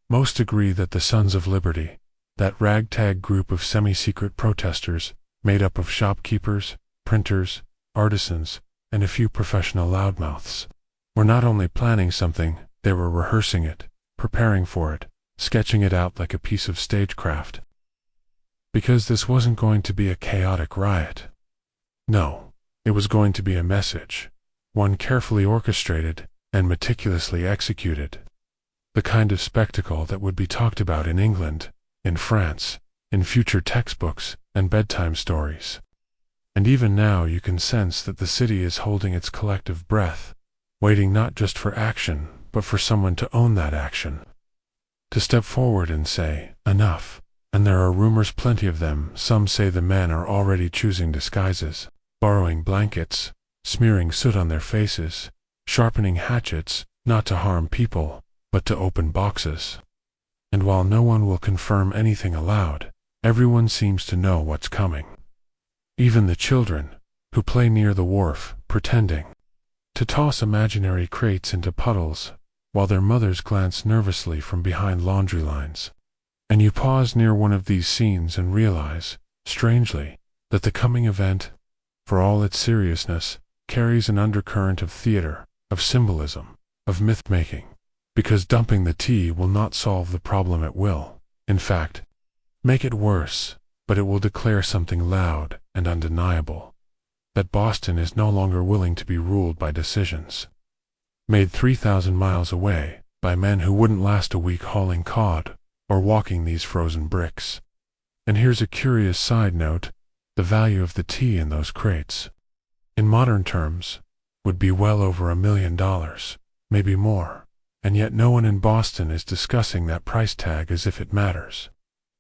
most agree that the Sons of Liberty, that ragtag group of semi-secret protesters made up of shopkeepers, printers, artisans, and a few professional loudmouths, were not only planning something, they were rehearsing it, preparing for it, sketching it out like a piece of stagecraft. Because this wasn't going to be a chaotic riot. No, it was going to be a message, one carefully orchestrated and meticulously executed. The kind of spectacle that would be talked about in England, in France, in future textbooks and bedtime stories. And even now you can sense that the city is holding its collective breath, waiting not just for action, but for someone to own that action, to step forward and say, enough. And there are rumors, plenty of them. Some say the men are already choosing disguises, borrowing blankets, smearing soot on their faces, sharpening hatchets, not to harm people, but to open boxes. And while no one will confirm anything aloud, everyone seems to know what's coming. Even the children, who play near the wharf, pretending to toss imaginary crates into puddles, while their mothers glance nervously from behind laundry lines. And you pause near one of these scenes and realize, strangely, that the coming event, for all its seriousness, carries an undercurrent of theater, of symbolism, of myth-making, because dumping the tea will not solve the problem at will. In fact, Make it worse, but it will declare something loud and undeniable, that Boston is no longer willing to be ruled by decisions made 3,000 miles away by men who wouldn't last a week hauling cod or walking these frozen bricks. And here's a curious side note: the value of the tea in those crates, in modern terms, would be well over $1 million, maybe more, and yet no one in Boston is discussing that price tag as if it matters.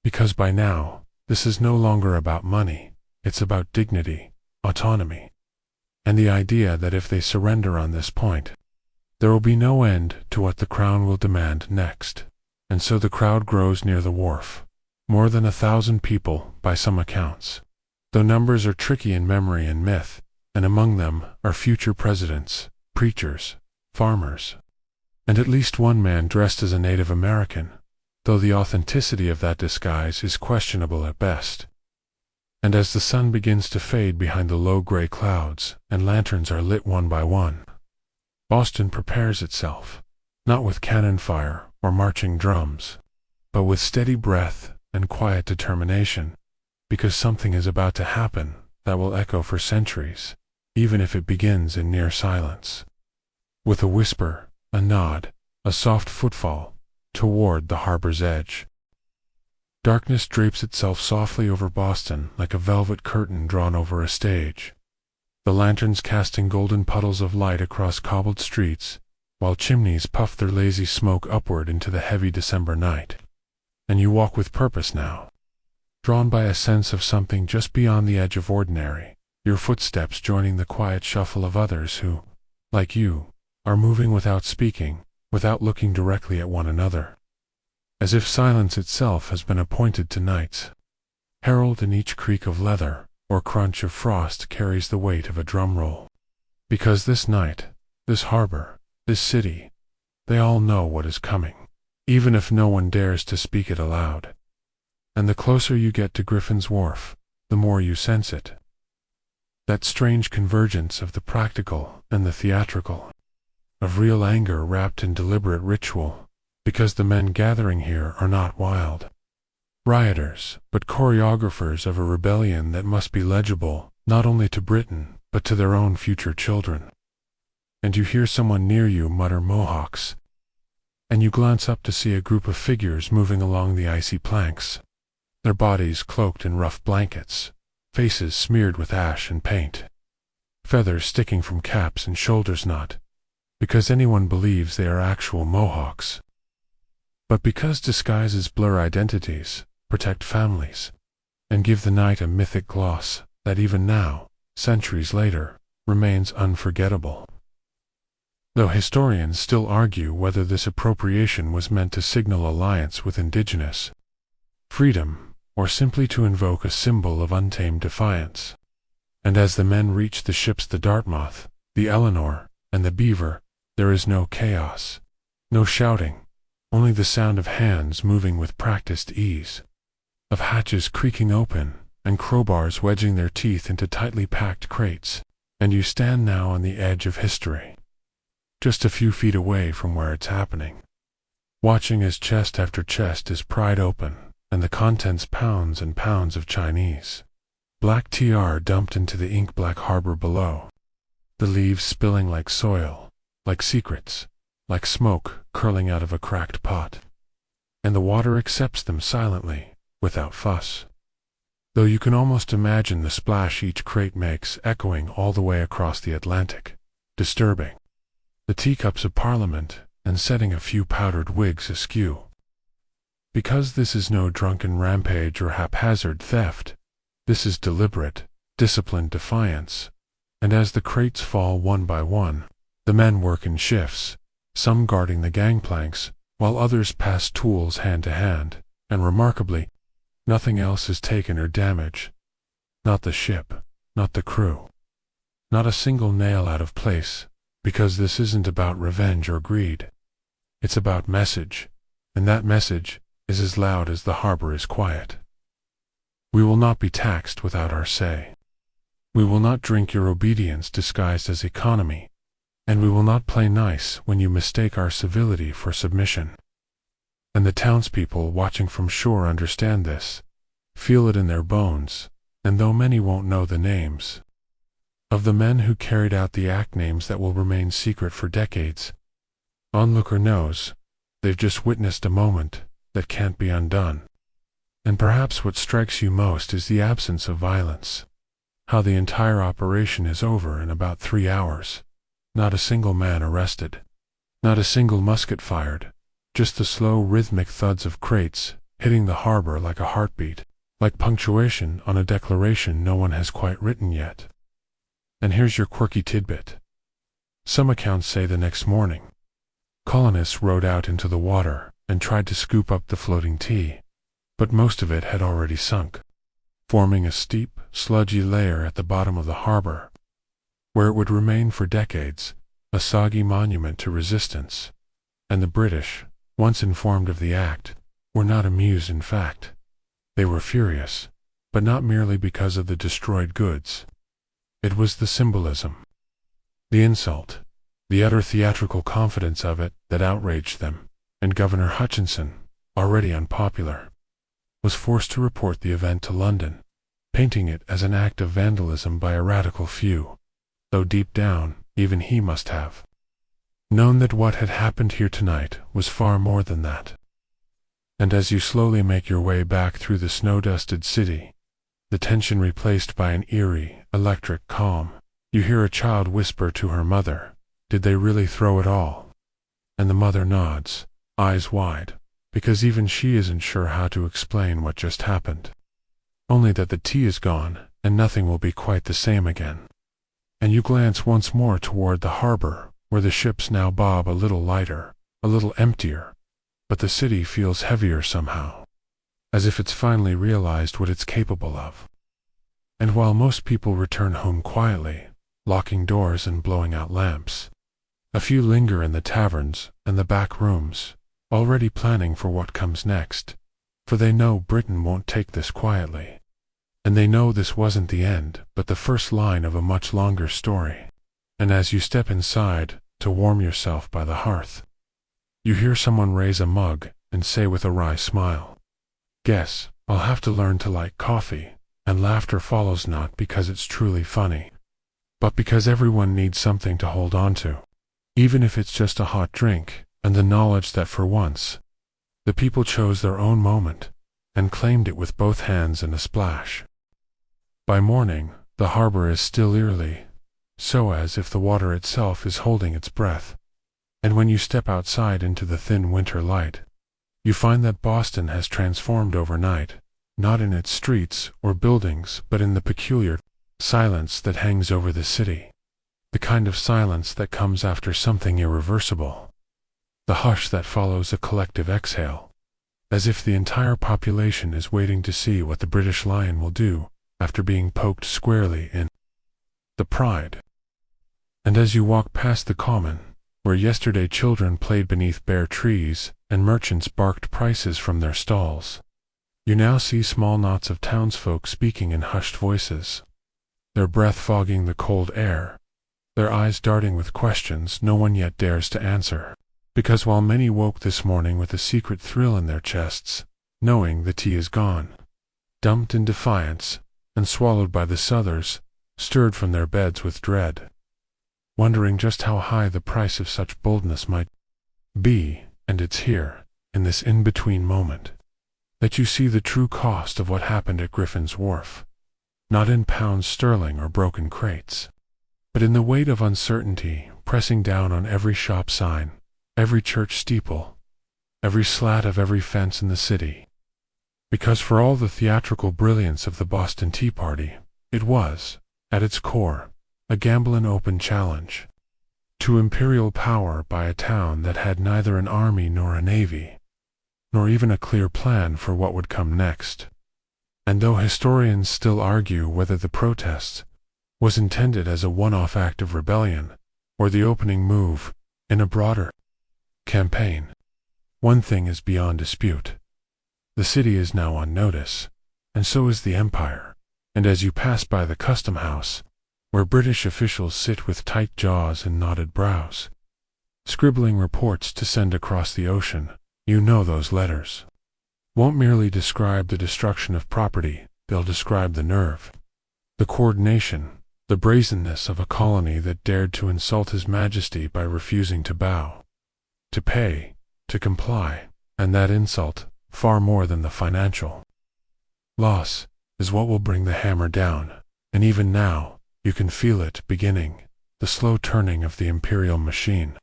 Because by now, this is no longer about money, it's about dignity, autonomy, and the idea that if they surrender on this point, there will be no end to what the Crown will demand next. And so the crowd grows near the wharf. More than 1,000 people, by some accounts. Though numbers are tricky in memory and myth, and among them are future presidents, preachers, farmers, and at least one man dressed as a Native American, though the authenticity of that disguise is questionable at best. And as the sun begins to fade behind the low gray clouds and lanterns are lit one by one, Boston prepares itself, not with cannon fire or marching drums, but with steady breath and quiet determination, because something is about to happen that will echo for centuries, even if it begins in near silence. With a whisper, a nod, a soft footfall, toward the harbor's edge. Darkness drapes itself softly over Boston like a velvet curtain drawn over a stage, the lanterns casting golden puddles of light across cobbled streets, while chimneys puff their lazy smoke upward into the heavy December night. And you walk with purpose now, drawn by a sense of something just beyond the edge of ordinary, your footsteps joining the quiet shuffle of others who, like you, are moving without speaking, without looking directly at one another, as if silence itself has been appointed to nights. Herald in each creak of leather or crunch of frost carries the weight of a drum roll. Because this night, this harbor, this city, they all know what is coming, even if no one dares to speak it aloud. And the closer you get to Griffin's Wharf, the more you sense it. That strange convergence of the practical and the theatrical, of real anger wrapped in deliberate ritual, because the men gathering here are not wild rioters, but choreographers of a rebellion that must be legible not only to Britain, but to their own future children. And you hear someone near you mutter Mohawks, and you glance up to see a group of figures moving along the icy planks, their bodies cloaked in rough blankets, faces smeared with ash and paint, feathers sticking from caps and shoulders, not because anyone believes they are actual Mohawks, but because disguises blur identities, protect families, and give the night a mythic gloss that even now, centuries later, remains unforgettable. Though historians still argue whether this appropriation was meant to signal alliance with indigenous freedom, or simply to invoke a symbol of untamed defiance. And as the men reach the ships, the Dartmouth, the Eleanor, and the Beaver, there is no chaos, no shouting, only the sound of hands moving with practiced ease, of hatches creaking open, and crowbars wedging their teeth into tightly packed crates. And you stand now on the edge of history, just a few feet away from where it's happening, watching as chest after chest is pried open, and the contents pounds and pounds of Chinese black tea are dumped into the ink-black harbor below, the leaves spilling like soil, like secrets, like smoke curling out of a cracked pot. And the water accepts them silently, without fuss, though you can almost imagine the splash each crate makes echoing all the way across the Atlantic, disturbing the teacups of Parliament and setting a few powdered wigs askew. Because this is no drunken rampage or haphazard theft, this is deliberate, disciplined defiance, and as the crates fall one by one, the men work in shifts, some guarding the gangplanks, while others pass tools hand to hand, and remarkably, nothing else is taken or damaged. Not the ship, not the crew, not a single nail out of place, because this isn't about revenge or greed. It's about message, and that message is as loud as the harbor is quiet. We will not be taxed without our say. We will not drink your obedience disguised as economy, and we will not play nice when you mistake our civility for submission. And the townspeople watching from shore understand this, feel it in their bones, and though many won't know the names of the men who carried out the act, names that will remain secret for decades, onlooker knows they've just witnessed a moment that can't be undone. And perhaps what strikes you most is the absence of violence. How the entire operation is over in about 3 hours. Not a single man arrested. Not a single musket fired. Just the slow rhythmic thuds of crates hitting the harbor like a heartbeat, like punctuation on a declaration no one has quite written yet. And here's your quirky tidbit. Some accounts say the next morning, colonists rowed out into the water and tried to scoop up the floating tea, but most of it had already sunk, forming a steep, sludgy layer at the bottom of the harbor, where it would remain for decades, a soggy monument to resistance. And the British, once informed of the act, were not amused. In fact, they were furious, but not merely because of the destroyed goods. It was the symbolism, the insult, the utter theatrical confidence of it that outraged them, and Governor Hutchinson, already unpopular, was forced to report the event to London, painting it as an act of vandalism by a radical few, though deep down, even he must have known that what had happened here tonight was far more than that. And as you slowly make your way back through the snow-dusted city, the tension replaced by an eerie, electric calm, you hear a child whisper to her mother, "Did they really throw it all?" And the mother nods, eyes wide, because even she isn't sure how to explain what just happened. Only that the tea is gone, and nothing will be quite the same again. And you glance once more toward the harbor, where the ships now bob a little lighter, a little emptier, but the city feels heavier somehow, as if it's finally realized what it's capable of. And while most people return home quietly, locking doors and blowing out lamps, a few linger in the taverns and the back rooms, already planning for what comes next, for they know Britain won't take this quietly. And they know this wasn't the end, but the first line of a much longer story. And as you step inside to warm yourself by the hearth, you hear someone raise a mug and say with a wry smile, "Guess I'll have to learn to like coffee," and laughter follows, not because it's truly funny, but because everyone needs something to hold on to, even if it's just a hot drink, and the knowledge that for once, the people chose their own moment and claimed it with both hands and a splash. By morning, the harbor is still eerily, so as if the water itself is holding its breath. And when you step outside into the thin winter light, you find that Boston has transformed overnight, not in its streets or buildings, but in the peculiar silence that hangs over the city. The kind of silence that comes after something irreversible. The hush that follows a collective exhale, as if the entire population is waiting to see what the British Lion will do after being poked squarely in the pride. And as you walk past the common, where yesterday children played beneath bare trees and merchants barked prices from their stalls, you now see small knots of townsfolk speaking in hushed voices, their breath fogging the cold air, their eyes darting with questions no one yet dares to answer. Because while many woke this morning with a secret thrill in their chests, knowing the tea is gone, dumped in defiance, and swallowed by the Southers, stirred from their beds with dread, wondering just how high the price of such boldness might be. And it's here, in this in-between moment, that you see the true cost of what happened at Griffin's Wharf, not in pounds sterling or broken crates, but in the weight of uncertainty pressing down on every shop sign, every church steeple, every slat of every fence in the city. Because for all the theatrical brilliance of the Boston Tea Party, it was, at its core, a gamble and open challenge to imperial power by a town that had neither an army nor a navy, nor even a clear plan for what would come next. And though historians still argue whether the protest was intended as a one-off act of rebellion, or the opening move in a broader campaign, one thing is beyond dispute. The city is now on notice, and so is the empire. And as you pass by the custom house, where British officials sit with tight jaws and knotted brows, scribbling reports to send across the ocean, you know those letters. won't merely describe the destruction of property, they'll describe the nerve, the coordination, the brazenness of a colony that dared to insult His Majesty by refusing to bow, to pay, to comply, and that insult, far more than the financial loss, is what will bring the hammer down, and even now, you can feel it beginning, the slow turning of the imperial machine.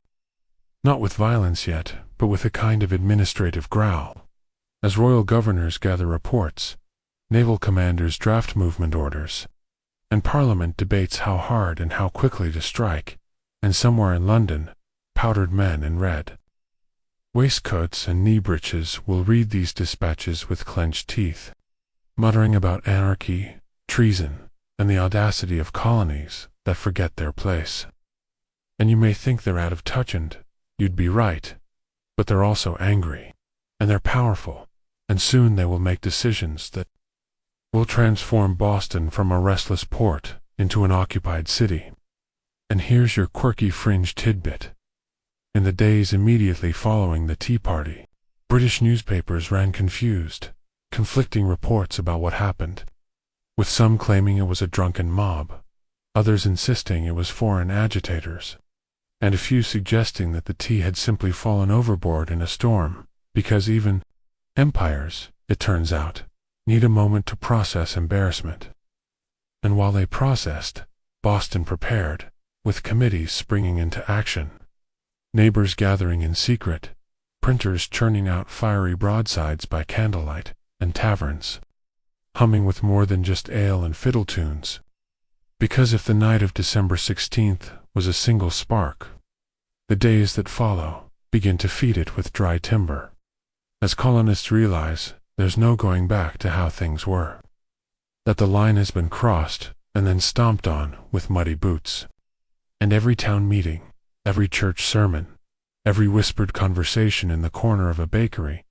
Not with violence yet, but with a kind of administrative growl. As royal governors gather reports, naval commanders draft movement orders, and Parliament debates how hard and how quickly to strike, and somewhere in London, powdered men in red waistcoats and knee breeches will read these dispatches with clenched teeth, muttering about anarchy, treason, and the audacity of colonies that forget their place. And you may think they're out of touch, and you'd be right, but they're also angry, and they're powerful, and soon they will make decisions that will transform Boston from a restless port into an occupied city. And here's your quirky fringe tidbit. In the days immediately following the Tea Party, British newspapers ran confused, conflicting reports about what happened, with some claiming it was a drunken mob, others insisting it was foreign agitators, and a few suggesting that the tea had simply fallen overboard in a storm, because even empires, it turns out, need a moment to process embarrassment. And while they processed, Boston prepared, with committees springing into action, neighbors gathering in secret, printers churning out fiery broadsides by candlelight, and taverns humming with more than just ale and fiddle tunes. Because if the night of December 16th was a single spark, the days that follow begin to feed it with dry timber, as colonists realize there's no going back to how things were, that the line has been crossed and then stomped on with muddy boots. And every town meeting, every church sermon, every whispered conversation in the corner of a bakery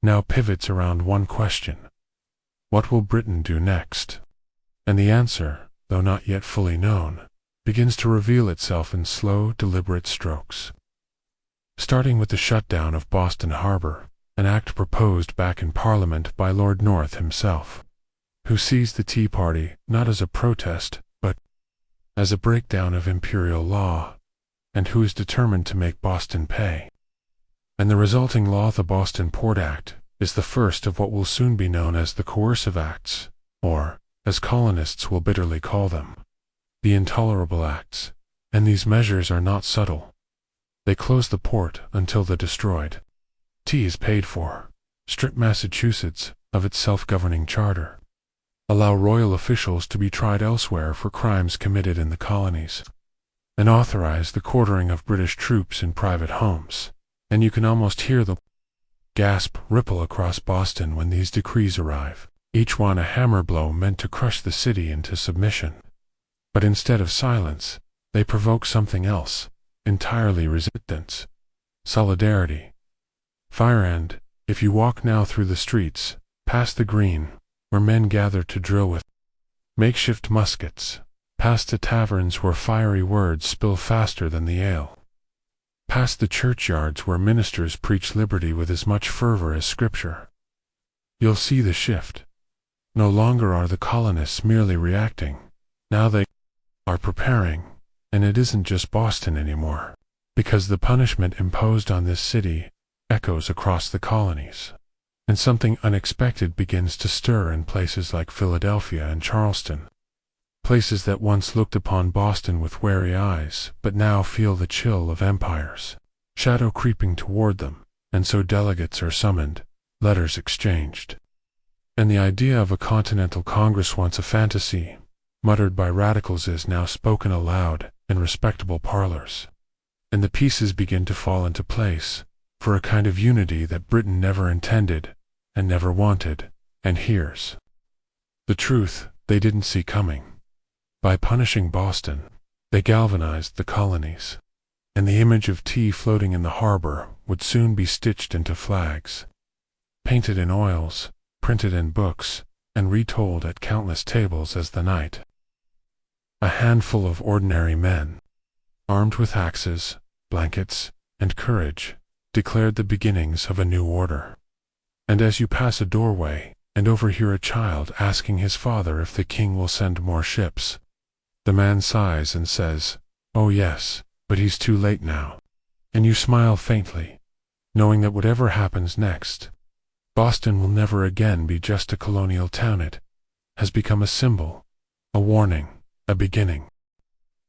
now pivots around one question: what will Britain do next? And the answer, though not yet fully known, begins to reveal itself in slow, deliberate strokes. Starting with the shutdown of Boston Harbor, an act proposed back in Parliament by Lord North himself, who sees the Tea Party not as a protest, but as a breakdown of imperial law, and who is determined to make Boston pay. And the resulting law, the Boston Port Act, is the first of what will soon be known as the coercive acts, or, as colonists will bitterly call them, the intolerable acts. And these measures are not subtle. They close the port until the destroyed tea is paid for, strip Massachusetts of its self-governing charter, allow royal officials to be tried elsewhere for crimes committed in the colonies, and authorize the quartering of British troops in private homes. And you can almost hear the gasp ripple across Boston when these decrees arrive, each one a hammer blow meant to crush the city into submission. But instead of silence, they provoke something else, entirely resistance, solidarity. Fire. And if you walk now through the streets, past the green, where men gather to drill with makeshift muskets, past the taverns where fiery words spill faster than the ale, past the churchyards where ministers preach liberty with as much fervor as Scripture, you'll see the shift. No longer are the colonists merely reacting. Now they are preparing, and it isn't just Boston anymore, because the punishment imposed on this city echoes across the colonies, and something unexpected begins to stir in places like Philadelphia and Charleston, places that once looked upon Boston with wary eyes but now feel the chill of empire's shadow creeping toward them, and so delegates are summoned, letters exchanged. And the idea of a Continental Congress, once a fantasy, muttered by radicals, is now spoken aloud in respectable parlors, and the pieces begin to fall into place for a kind of unity that Britain never intended and never wanted. And here's the truth they didn't see coming. By punishing Boston, they galvanized the colonies, and the image of tea floating in the harbor would soon be stitched into flags, painted in oils, printed in books, and retold at countless tables as the night. A handful of ordinary men, armed with axes, blankets, and courage, declared the beginnings of a new order. And as you pass a doorway and overhear a child asking his father if the king will send more ships, the man sighs and says, "Oh yes, but he's too late now." And you smile faintly, knowing that whatever happens next, Boston will never again be just a colonial town. It has become a symbol, a warning, a beginning.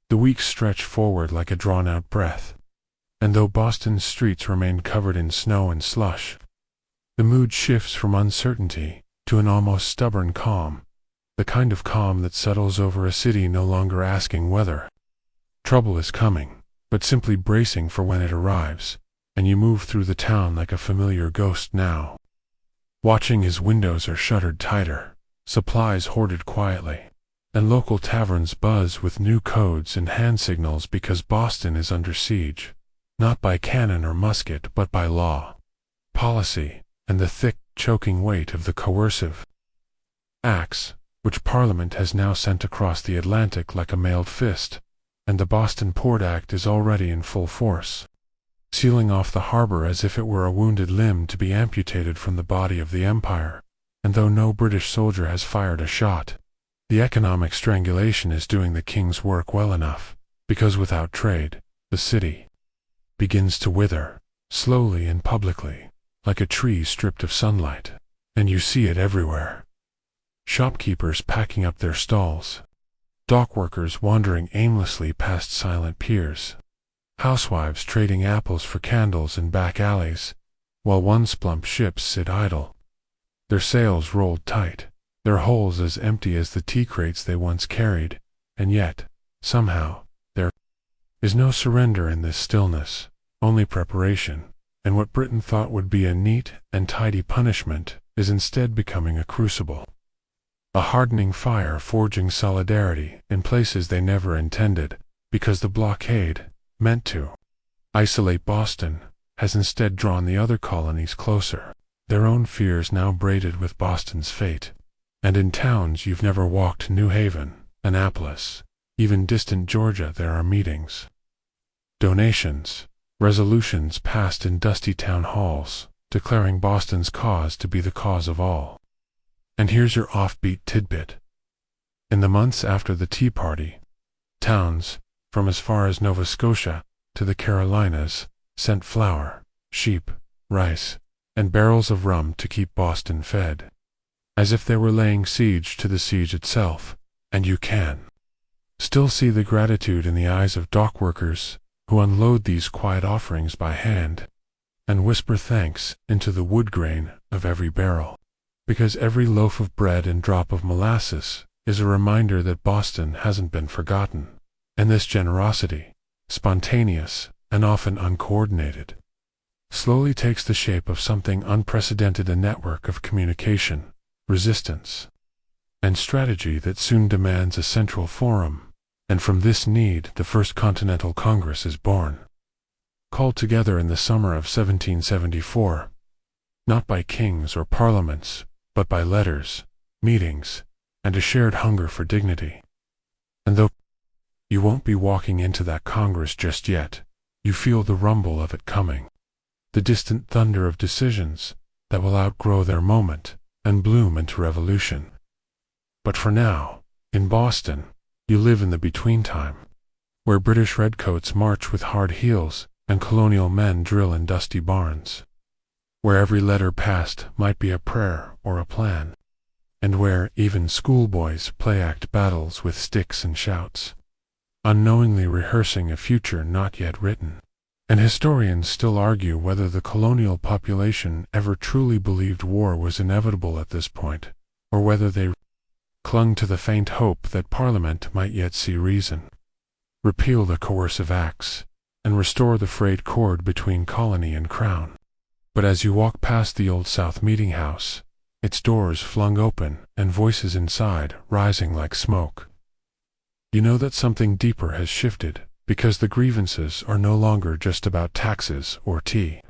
The weeks stretch forward like a drawn-out breath, and though Boston's streets remain covered in snow and slush, the mood shifts from uncertainty to an almost stubborn calm, the kind of calm that settles over a city no longer asking whether trouble is coming, but simply bracing for when it arrives, and you move through the town like a familiar ghost now. Watching as windows are shuttered tighter, supplies hoarded quietly, and local taverns buzz with new codes and hand signals because Boston is under siege, not by cannon or musket but by law, policy, and the thick, choking weight of the coercive axe, which Parliament has now sent across the Atlantic like a mailed fist, and the Boston Port Act is already in full force, sealing off the harbor as if it were a wounded limb to be amputated from the body of the empire. And though no British soldier has fired a shot, the economic strangulation is doing the king's work well enough, because without trade, the city begins to wither, slowly and publicly, like a tree stripped of sunlight, and you see it everywhere. Shopkeepers packing up their stalls, dockworkers wandering aimlessly past silent piers, housewives trading apples for candles in back alleys, while once-plump ships sit idle, their sails rolled tight, their holes as empty as the tea crates they once carried, and yet, somehow, there is no surrender in this stillness, only preparation, and what Britain thought would be a neat and tidy punishment is instead becoming a crucible. A hardening fire forging solidarity in places they never intended, because the blockade, meant to isolate Boston, has instead drawn the other colonies closer, their own fears now braided with Boston's fate. And in towns you've never walked, New Haven, Annapolis, even distant Georgia, there are meetings, donations, resolutions passed in dusty town halls, declaring Boston's cause to be the cause of all. And here's your offbeat tidbit. In the months after the Tea Party, towns, from as far as Nova Scotia to the Carolinas, sent flour, sheep, rice, and barrels of rum to keep Boston fed, as if they were laying siege to the siege itself, and you can still see the gratitude in the eyes of dockworkers who unload these quiet offerings by hand, and whisper thanks into the wood grain of every barrel, because every loaf of bread and drop of molasses is a reminder that Boston hasn't been forgotten, and this generosity, spontaneous and often uncoordinated, slowly takes the shape of something unprecedented, a network of communication, resistance, and strategy that soon demands a central forum, and from this need the First Continental Congress is born. Called together in the summer of 1774, not by kings or parliaments, but by letters, meetings, and a shared hunger for dignity. And though you won't be walking into that Congress just yet, you feel the rumble of it coming, the distant thunder of decisions that will outgrow their moment and bloom into revolution. But for now, in Boston, you live in the between time, where British redcoats march with hard heels and colonial men drill in dusty barns, where every letter passed might be a prayer or a plan, and where even schoolboys play-act battles with sticks and shouts, unknowingly rehearsing a future not yet written. And historians still argue whether the colonial population ever truly believed war was inevitable at this point, or whether they clung to the faint hope that Parliament might yet see reason, repeal the coercive acts, and restore the frayed cord between colony and crown. But as you walk past the Old South Meeting House, its doors flung open and voices inside rising like smoke, you know that something deeper has shifted, because the grievances are no longer just about taxes or tea,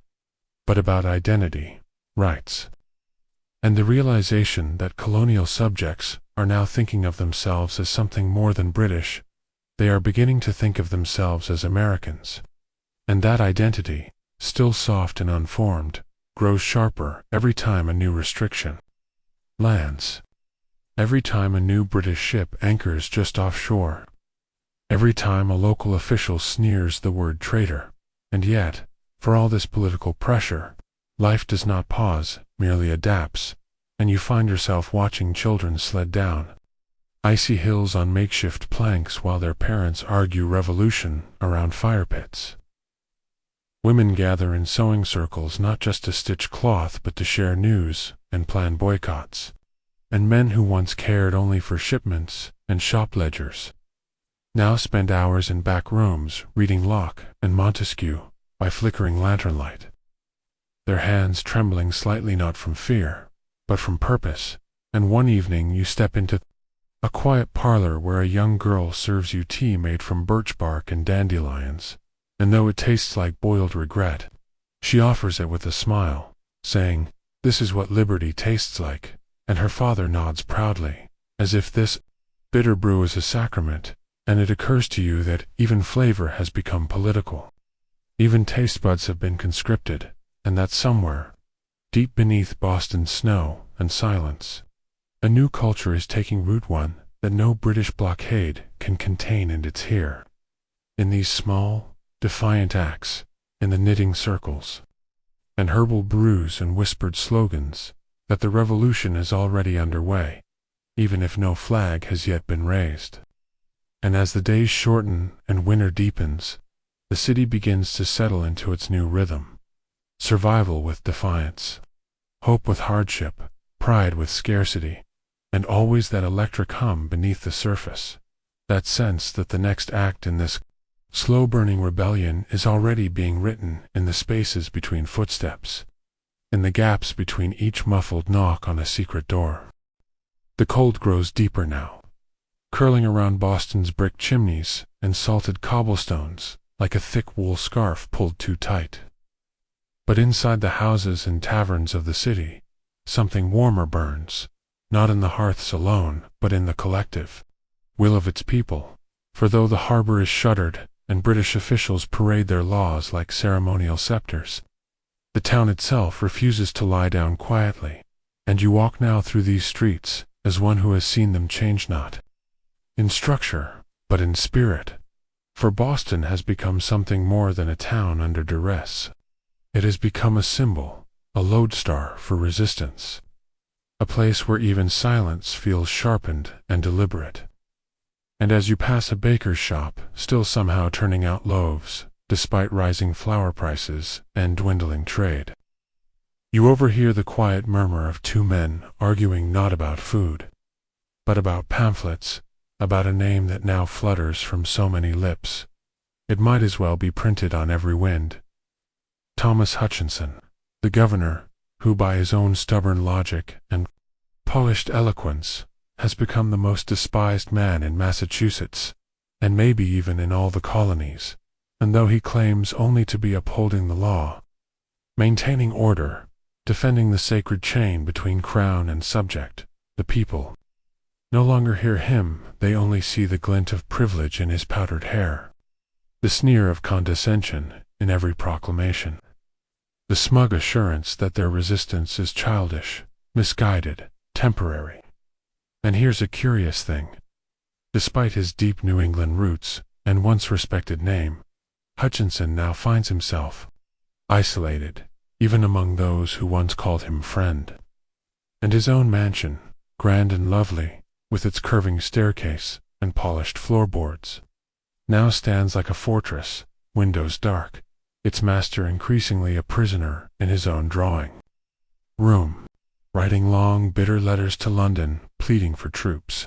but about identity, rights, and the realization that colonial subjects are now thinking of themselves as something more than British. They are beginning to think of themselves as Americans, and that identity, still soft and unformed, grows sharper every time a new restriction lands. Every time a new British ship anchors just offshore. Every time a local official sneers the word traitor. And yet, for all this political pressure, life does not pause, merely adapts, and you find yourself watching children sled down icy hills on makeshift planks while their parents argue revolution around fire pits. Women gather in sewing circles not just to stitch cloth but to share news and plan boycotts. And men who once cared only for shipments and shop ledgers now spend hours in back rooms reading Locke and Montesquieu by flickering lantern light, their hands trembling slightly not from fear, but from purpose. And one evening you step into a quiet parlor where a young girl serves you tea made from birch bark and dandelions, and though it tastes like boiled regret, she offers it with a smile, saying, "This is what liberty tastes like," and her father nods proudly, as if this bitter brew is a sacrament, and it occurs to you that even flavor has become political. Even taste buds have been conscripted, and that somewhere, deep beneath Boston's snow and silence, a new culture is taking root, one that no British blockade can contain, and it's here, in these small, defiant acts, in the knitting circles, and herbal brews and whispered slogans, that the revolution is already underway, even if no flag has yet been raised. And as the days shorten and winter deepens, the city begins to settle into its new rhythm. Survival with defiance, hope with hardship, pride with scarcity, and always that electric hum beneath the surface, that sense that the next act in this slow-burning rebellion is already being written in the spaces between footsteps, in the gaps between each muffled knock on a secret door. The cold grows deeper now, curling around Boston's brick chimneys and salted cobblestones like a thick wool scarf pulled too tight. But inside the houses and taverns of the city, something warmer burns, not in the hearths alone, but in the collective will of its people. For though the harbor is shuttered and British officials parade their laws like ceremonial scepters, the town itself refuses to lie down quietly, and you walk now through these streets as one who has seen them change not in structure, but in spirit. For Boston has become something more than a town under duress. It has become a symbol, a lodestar for resistance, a place where even silence feels sharpened and deliberate. And as you pass a baker's shop, still somehow turning out loaves, despite rising flour prices and dwindling trade, you overhear the quiet murmur of two men arguing not about food, but about pamphlets, about a name that now flutters from so many lips, it might as well be printed on every wind. Thomas Hutchinson, the governor, who by his own stubborn logic and polished eloquence has become the most despised man in Massachusetts, and maybe even in all the colonies, and though he claims only to be upholding the law, maintaining order, defending the sacred chain between crown and subject, the people no longer hear him, they only see the glint of privilege in his powdered hair, the sneer of condescension in every proclamation, the smug assurance that their resistance is childish, misguided, temporary. And here's a curious thing. Despite his deep New England roots and once respected name, Hutchinson now finds himself isolated, even among those who once called him friend. And his own mansion, grand and lovely, with its curving staircase and polished floorboards, now stands like a fortress, windows dark, its master increasingly a prisoner in his own drawing room, writing long, bitter letters to London, pleading for troops,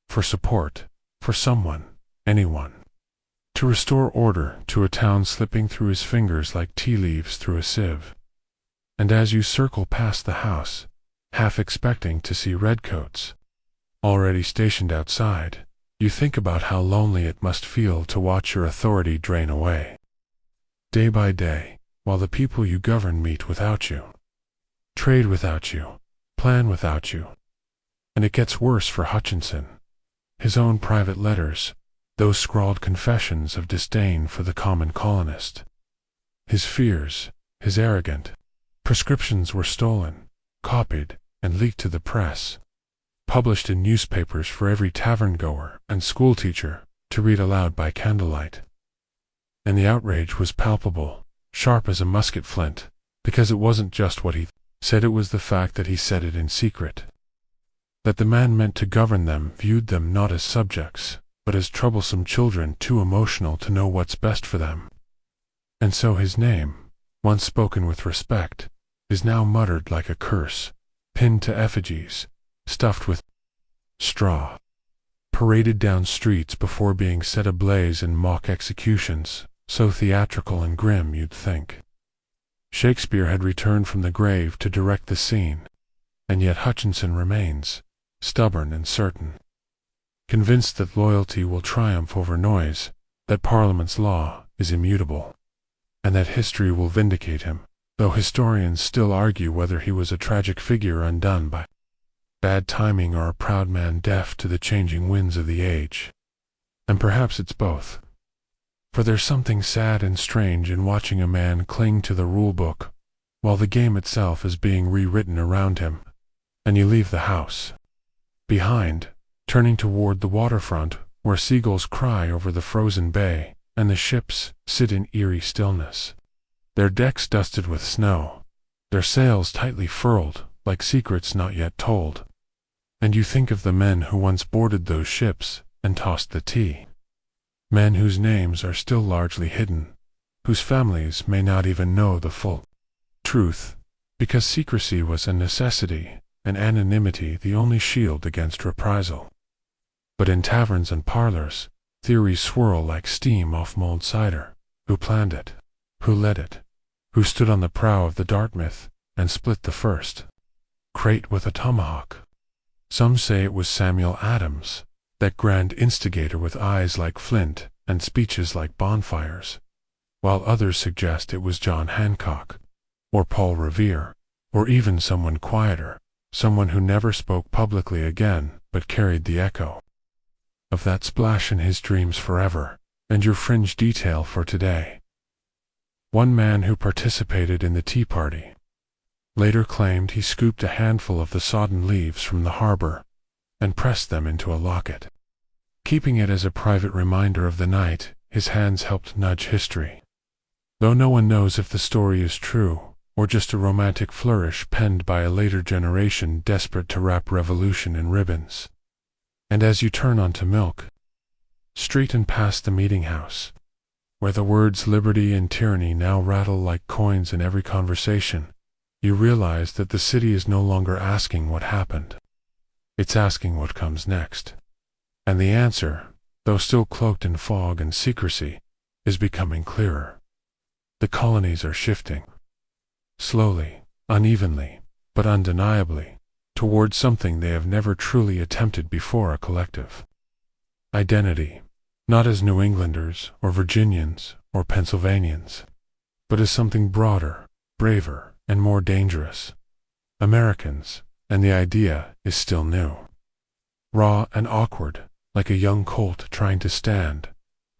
for support, for someone, anyone, to restore order to a town slipping through his fingers like tea leaves through a sieve. And as you circle past the house, half expecting to see redcoats already stationed outside, you think about how lonely it must feel to watch your authority drain away, day by day, while the people you govern meet without you, trade without you, plan without you. And it gets worse for Hutchinson. His own private letters, those scrawled confessions of disdain for the common colonist, his fears, his arrogant Prescriptions were stolen, copied, and leaked to the press, published in newspapers for every tavern-goer and schoolteacher to read aloud by candlelight. And the outrage was palpable, sharp as a musket flint, because it wasn't just what he said, it was the fact that he said it in secret. That the man meant to govern them viewed them not as subjects, but as troublesome children too emotional to know what's best for them. And so his name, once spoken with respect, is now muttered like a curse, pinned to effigies, stuffed with straw, paraded down streets before being set ablaze in mock executions, so theatrical and grim you'd think Shakespeare had returned from the grave to direct the scene, and yet Hutchinson remains, stubborn and certain, convinced that loyalty will triumph over noise, that Parliament's law is immutable, and that history will vindicate him, though historians still argue whether he was a tragic figure undone by bad timing or a proud man deaf to the changing winds of the age. And perhaps it's both. For there's something sad and strange in watching a man cling to the rule-book, while the game itself is being rewritten around him, and you leave the house behind, turning toward the waterfront, where seagulls cry over the frozen bay, and the ships sit in eerie stillness, their decks dusted with snow, their sails tightly furled, like secrets not yet told. And you think of the men who once boarded those ships and tossed the tea. Men whose names are still largely hidden, whose families may not even know the full truth, because secrecy was a necessity, and anonymity the only shield against reprisal. But in taverns and parlors, theories swirl like steam off mulled cider. Who planned it? Who led it? Who stood on the prow of the Dartmouth and split the first crate with a tomahawk? Some say it was Samuel Adams, that grand instigator with eyes like flint and speeches like bonfires, while others suggest it was John Hancock, or Paul Revere, or even someone quieter, someone who never spoke publicly again but carried the echo of that splash in his dreams forever, and your fringe detail for today. One man who participated in the Tea Party later claimed he scooped a handful of the sodden leaves from the harbor and pressed them into a locket. Keeping it as a private reminder of the night, his hands helped nudge history. Though no one knows if the story is true, or just a romantic flourish penned by a later generation desperate to wrap revolution in ribbons. And as you turn onto Milk Street and past the meeting house, where the words liberty and tyranny now rattle like coins in every conversation, you realize that the city is no longer asking what happened. It's asking what comes next. And the answer, though still cloaked in fog and secrecy, is becoming clearer. The colonies are shifting. Slowly, unevenly, but undeniably, towards something they have never truly attempted before, a collective identity, not as New Englanders or Virginians or Pennsylvanians, but as something broader, braver, and more dangerous. Americans, and the idea is still new. Raw and awkward, like a young colt trying to stand,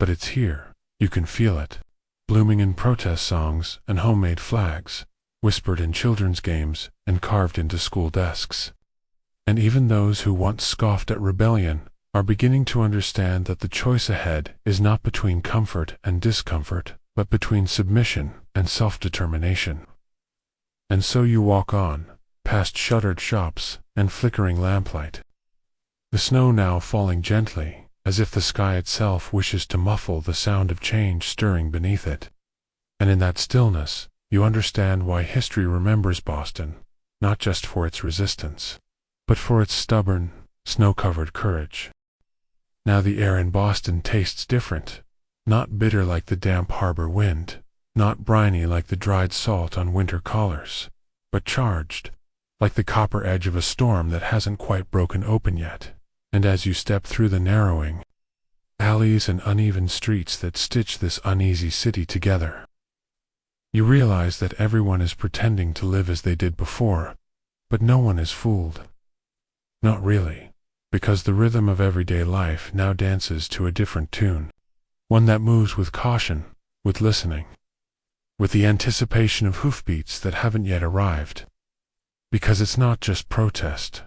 but it's here, you can feel it, blooming in protest songs and homemade flags, whispered in children's games and carved into school desks. And even those who once scoffed at rebellion are beginning to understand that the choice ahead is not between comfort and discomfort, but between submission and self-determination. And so you walk on, past shuttered shops and flickering lamplight. The snow now falling gently, as if the sky itself wishes to muffle the sound of change stirring beneath it. And in that stillness, you understand why history remembers Boston, not just for its resistance, but for its stubborn, snow-covered courage. Now the air in Boston tastes different, not bitter like the damp harbor wind, not briny like the dried salt on winter collars, but charged, like the copper edge of a storm that hasn't quite broken open yet. And as you step through the narrowing alleys and uneven streets that stitch this uneasy city together, you realize that everyone is pretending to live as they did before, but no one is fooled. Not really, because the rhythm of everyday life now dances to a different tune, one that moves with caution, with listening. with the anticipation of hoofbeats that haven't yet arrived. Because it's not just protest.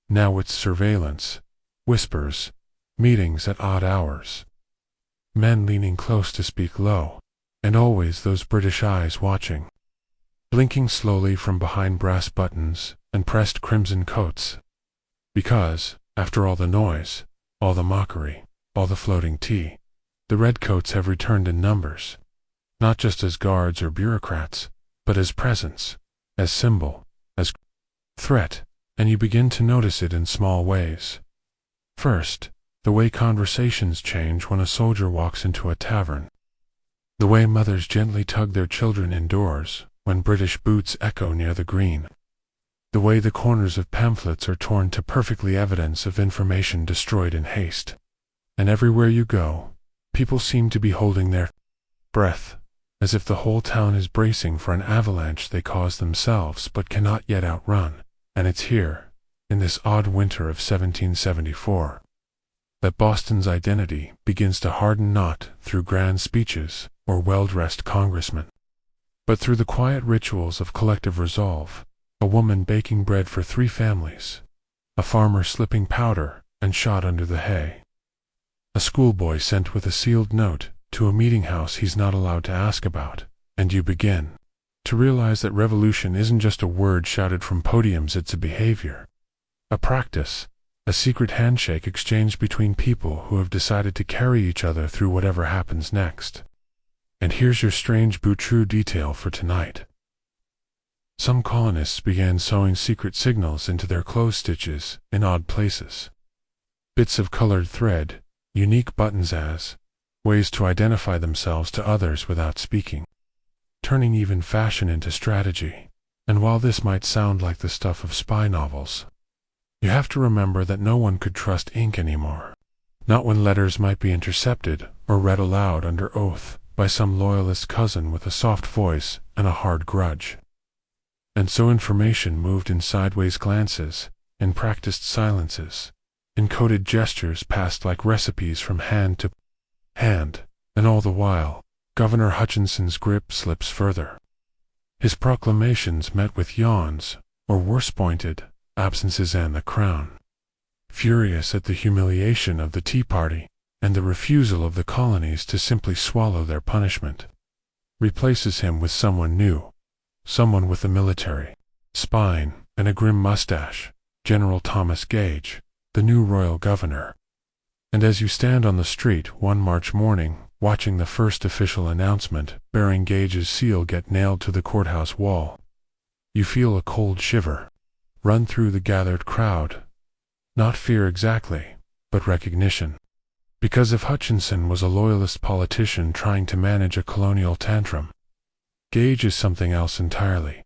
Now it's surveillance, whispers, meetings at odd hours. Men leaning close to speak low, and always those British eyes watching. Blinking slowly from behind brass buttons and pressed crimson coats. Because, after all the noise, all the mockery, all the floating tea, the redcoats have returned in numbers, not just as guards or bureaucrats, but as presence, as symbol, as threat, and you begin to notice it in small ways. First, the way conversations change when a soldier walks into a tavern. The way mothers gently tug their children indoors when British boots echo near the green. The way the corners of pamphlets are torn to perfectly evidence of information destroyed in haste. And everywhere you go, people seem to be holding their breath, as if the whole town is bracing for an avalanche they caused themselves but cannot yet outrun. And it's here, in this odd winter of 1774, that Boston's identity begins to harden not through grand speeches or well-dressed congressmen, but through the quiet rituals of collective resolve. A woman baking bread for 3 families, a farmer slipping powder and shot under the hay, a schoolboy sent with a sealed note to a meeting house he's not allowed to ask about, and you begin to realize that revolution isn't just a word shouted from podiums, it's a behavior, a practice, a secret handshake exchanged between people who have decided to carry each other through whatever happens next. And here's your strange but true detail for tonight. Some colonists began sewing secret signals into their clothes stitches in odd places. Bits of colored thread, unique buttons as ways to identify themselves to others without speaking, turning even fashion into strategy. And while this might sound like the stuff of spy novels, you have to remember that no one could trust ink anymore. Not when letters might be intercepted or read aloud under oath by some loyalist cousin with a soft voice and a hard grudge. And so information moved in sideways glances, in practiced silences, in coded gestures passed like recipes from hand to hand, and all the while, Governor Hutchinson's grip slips further. His proclamations met with yawns, or worse pointed, absences and the crown. Furious at the humiliation of the Tea Party, and the refusal of the colonies to simply swallow their punishment, replaces him with someone new. Someone with a military spine and a grim mustache, General Thomas Gage, the new royal governor. And as you stand on the street one March morning, watching the first official announcement bearing Gage's seal get nailed to the courthouse wall, you feel a cold shiver run through the gathered crowd. Not fear exactly, but recognition. Because if Hutchinson was a loyalist politician trying to manage a colonial tantrum, Gage is something else entirely.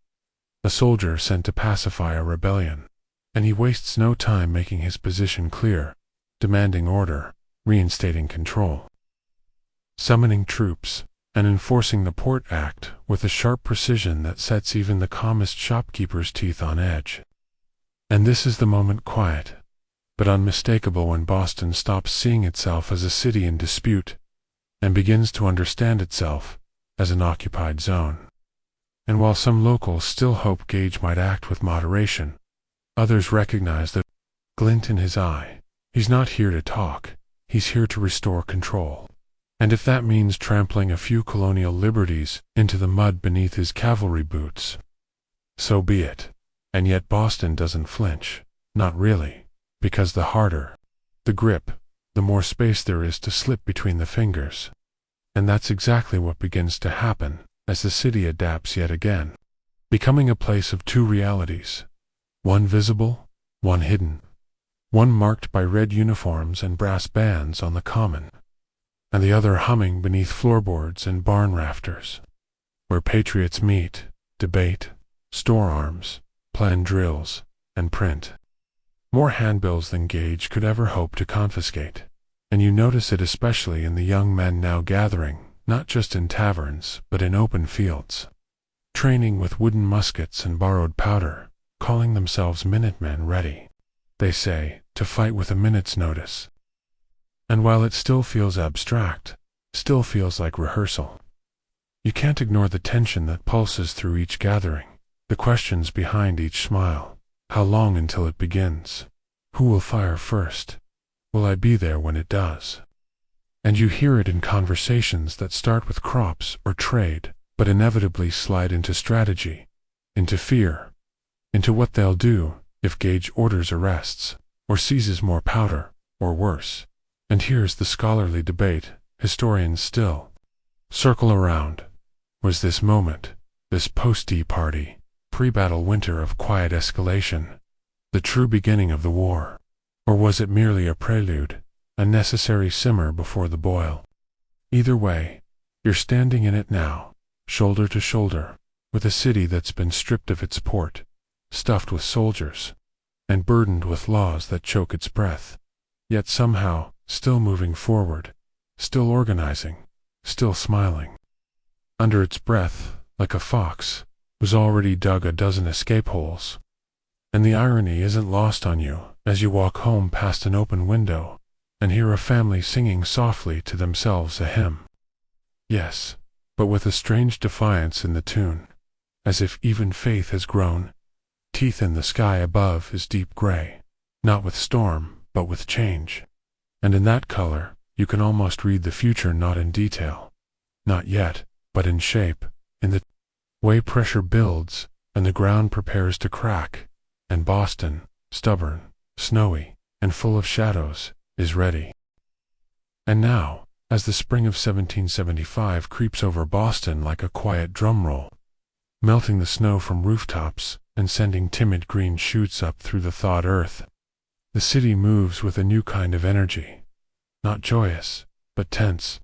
A soldier sent to pacify a rebellion, and he wastes no time making his position clear, demanding order, reinstating control, summoning troops, and enforcing the Port Act with a sharp precision that sets even the calmest shopkeeper's teeth on edge. And this is the moment quiet, but unmistakable when Boston stops seeing itself as a city in dispute, and begins to understand itself as an occupied zone. And while some locals still hope Gage might act with moderation, others recognize the glint in his eye. He's not here to talk, he's here to restore control. And if that means trampling a few colonial liberties into the mud beneath his cavalry boots, so be it. And yet Boston doesn't flinch, not really, because the harder the grip, the more space there is to slip between the fingers. And that's exactly what begins to happen as the city adapts yet again, becoming a place of 2 realities, one visible, one hidden, one marked by red uniforms and brass bands on the common, and the other humming beneath floorboards and barn rafters, where patriots meet, debate, store arms, plan drills, and print more handbills than Gage could ever hope to confiscate. And you notice it especially in the young men now gathering, not just in taverns, but in open fields, training with wooden muskets and borrowed powder, calling themselves Minutemen ready, they say, to fight with a minute's notice. And while it still feels abstract, still feels like rehearsal, You can't ignore the tension that pulses through each gathering, the questions behind each smile. How long until it begins? Who will fire first? Will I be there when it does? And you hear it in conversations that start with crops or trade, but inevitably slide into strategy, into fear, into what they'll do if Gage orders arrests, or seizes more powder, or worse. And here's the scholarly debate historians still circle around. Was this moment, this post-Tea Party, pre-battle winter of quiet escalation, the true beginning of the war? Or was it merely a prelude, a necessary simmer before the boil? Either way, you're standing in it now, shoulder to shoulder, with a city that's been stripped of its port, stuffed with soldiers, and burdened with laws that choke its breath, yet somehow still moving forward, still organizing, still smiling. Under its breath, like a fox, who's already dug a dozen escape holes. And the irony isn't lost on you as you walk home past an open window and hear a family singing softly to themselves a hymn. Yes, but with a strange defiance in the tune, as if even faith has grown. Teeth in the sky above is deep gray, not with storm, but with change. And in that color, you can almost read the future, not in detail, not yet, but in shape, in the way pressure builds and the ground prepares to crack, and Boston, stubborn, snowy, and full of shadows, is ready. And now, as the spring of 1775 creeps over Boston like a quiet drum roll, melting the snow from rooftops and sending timid green shoots up through the thawed earth, the city moves with a new kind of energy, not joyous, but tense,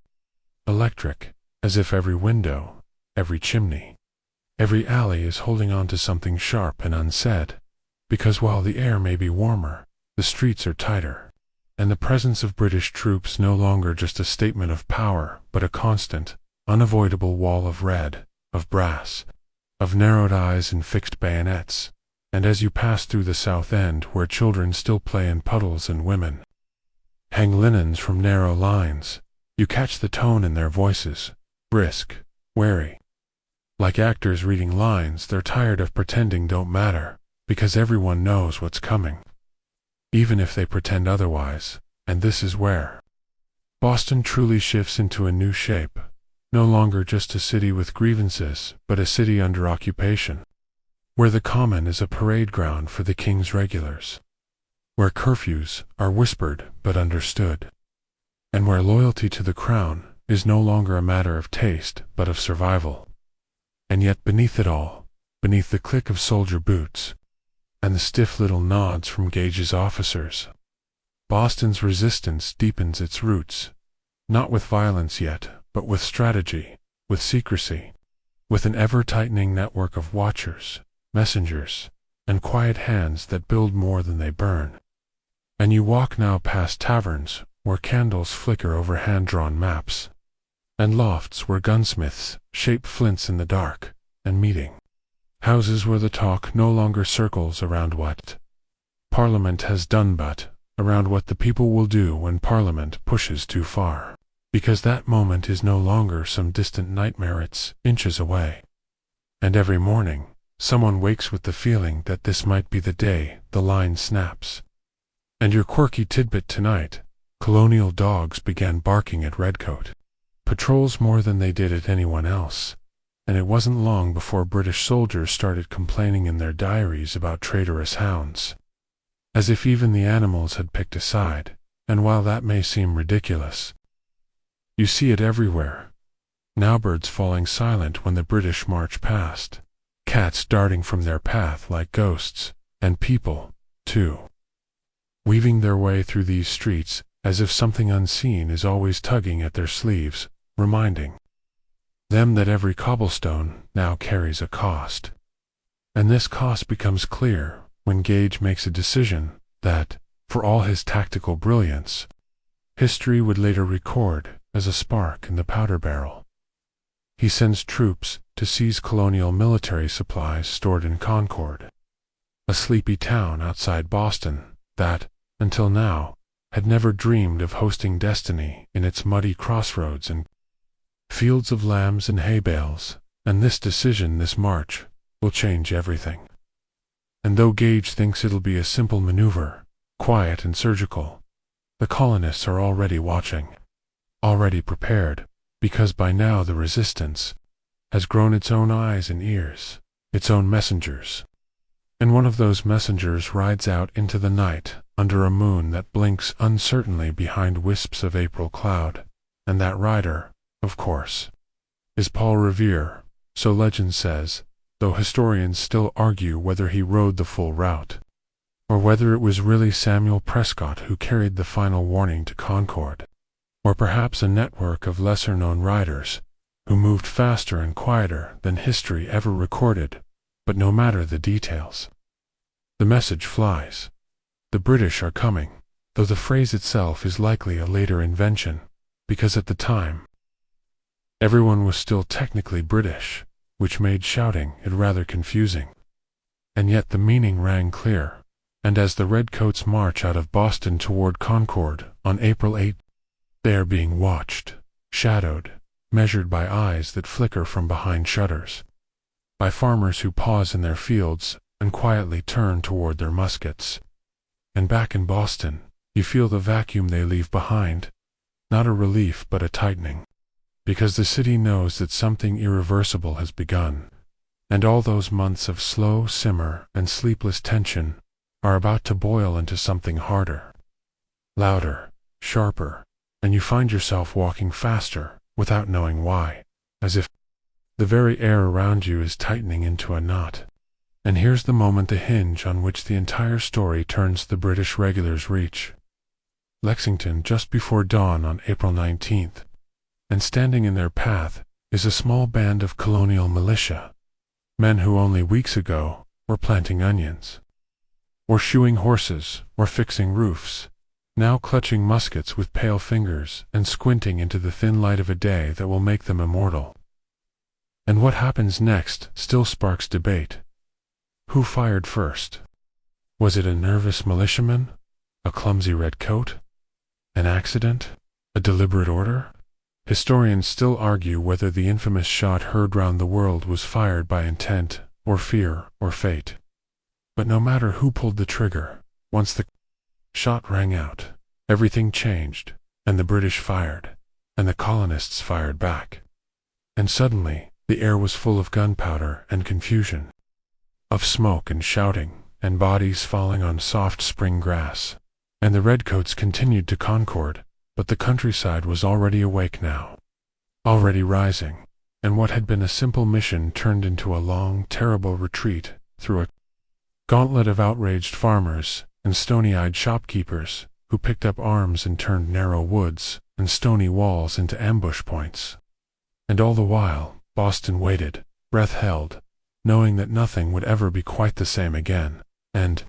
electric, as if every window, every chimney, every alley is holding on to something sharp and unsaid, because while the air may be warmer, the streets are tighter, and the presence of British troops no longer just a statement of power, but a constant, unavoidable wall of red, of brass, of narrowed eyes and fixed bayonets. And as you pass through the South End, where children still play in puddles and women hang linens from narrow lines, you catch the tone in their voices, brisk, wary. Like actors reading lines they're tired of pretending don't matter, because everyone knows what's coming, even if they pretend otherwise. And this is where Boston truly shifts into a new shape, no longer just a city with grievances, but a city under occupation, where the Common is a parade ground for the King's regulars, where curfews are whispered but understood, and where loyalty to the crown is no longer a matter of taste but of survival. And yet beneath it all, beneath the click of soldier boots and the stiff little nods from Gage's officers, Boston's resistance deepens its roots, not with violence yet, but with strategy, with secrecy, with an ever-tightening network of watchers, messengers, and quiet hands that build more than they burn. And you walk now past taverns where candles flicker over hand-drawn maps, and lofts where gunsmiths shape flints in the dark, and meeting houses where the talk no longer circles around what Parliament has done but around what the people will do when Parliament pushes too far. Because that moment is no longer some distant nightmare, it's inches away. And every morning, someone wakes with the feeling that this might be the day the line snaps. And your quirky tidbit tonight, colonial dogs began barking at Redcoat patrols more than they did at anyone else, and it wasn't long before British soldiers started complaining in their diaries about traitorous hounds, as if even the animals had picked a side. And while that may seem ridiculous, you see it everywhere. Now birds falling silent when the British march past, cats darting from their path like ghosts, and people, too, weaving their way through these streets as if something unseen is always tugging at their sleeves, reminding them that every cobblestone now carries a cost. And this cost becomes clear when Gage makes a decision that, for all his tactical brilliance, history would later record as a spark in the powder barrel. He sends troops to seize colonial military supplies stored in Concord, a sleepy town outside Boston that, until now, had never dreamed of hosting destiny in its muddy crossroads and fields of lambs and hay bales, and this decision, this march, will change everything. And though Gage thinks it'll be a simple maneuver, quiet and surgical, the colonists are already watching, already prepared, because by now the resistance has grown its own eyes and ears, its own messengers. And one of those messengers rides out into the night under a moon that blinks uncertainly behind wisps of April cloud, and that rider, of course, is Paul Revere, so legend says, though historians still argue whether he rode the full route, or whether it was really Samuel Prescott who carried the final warning to Concord, or perhaps a network of lesser-known riders who moved faster and quieter than history ever recorded. But no matter the details, the message flies. The British are coming, though the phrase itself is likely a later invention, because at the time, everyone was still technically British, which made shouting it rather confusing. And yet the meaning rang clear, and as the redcoats march out of Boston toward Concord on April 8, they are being watched, shadowed, measured by eyes that flicker from behind shutters, by farmers who pause in their fields and quietly turn toward their muskets. And back in Boston, you feel the vacuum they leave behind, not a relief but a tightening, because the city knows that something irreversible has begun, and all those months of slow simmer and sleepless tension are about to boil into something harder, louder, sharper, and you find yourself walking faster without knowing why, as if the very air around you is tightening into a knot. And here's the moment, the hinge on which the entire story turns. The British regulars reach Lexington just before dawn on April 19th, and standing in their path is a small band of colonial militia, men who only weeks ago were planting onions, or shoeing horses, or fixing roofs, now clutching muskets with pale fingers and squinting into the thin light of a day that will make them immortal. And what happens next still sparks debate. Who fired first? Was it a nervous militiaman? A clumsy redcoat? An accident? A deliberate order? Historians still argue whether the infamous shot heard round the world was fired by intent, or fear, or fate. But no matter who pulled the trigger, once the shot rang out, everything changed, and the British fired, and the colonists fired back. And suddenly, the air was full of gunpowder and confusion, of smoke and shouting, and bodies falling on soft spring grass. And the redcoats continued to Concord, but the countryside was already awake now, already rising, and what had been a simple mission turned into a long, terrible retreat through a gauntlet of outraged farmers and stony-eyed shopkeepers who picked up arms and turned narrow woods and stony walls into ambush points. And all the while, Boston waited, breath held, knowing that nothing would ever be quite the same again. And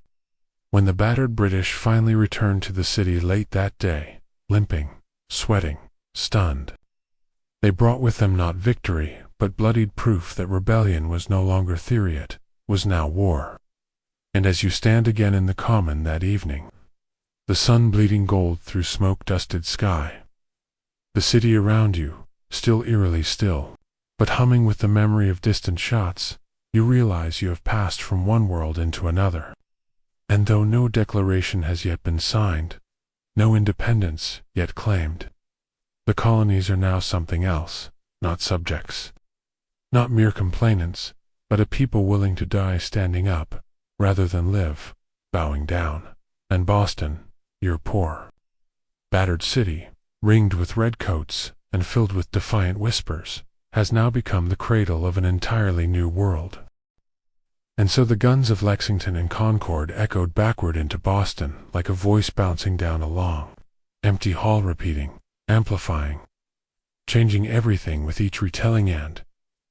when the battered British finally returned to the city late that day, limping, sweating, stunned, they brought with them not victory, but bloodied proof that rebellion was no longer theory, it was now war. And as you stand again in the common that evening, the sun bleeding gold through smoke-dusted sky, the city around you, still eerily still, but humming with the memory of distant shots, you realize you have passed from one world into another. And though no declaration has yet been signed, no independence yet claimed, the colonies are now something else, not subjects, not mere complainants, but a people willing to die standing up, rather than live bowing down. And Boston, your poor, battered city, ringed with redcoats and filled with defiant whispers, has now become the cradle of an entirely new world. And so the guns of Lexington and Concord echoed backward into Boston like a voice bouncing down a long, empty hall, repeating, amplifying, changing everything with each retelling. And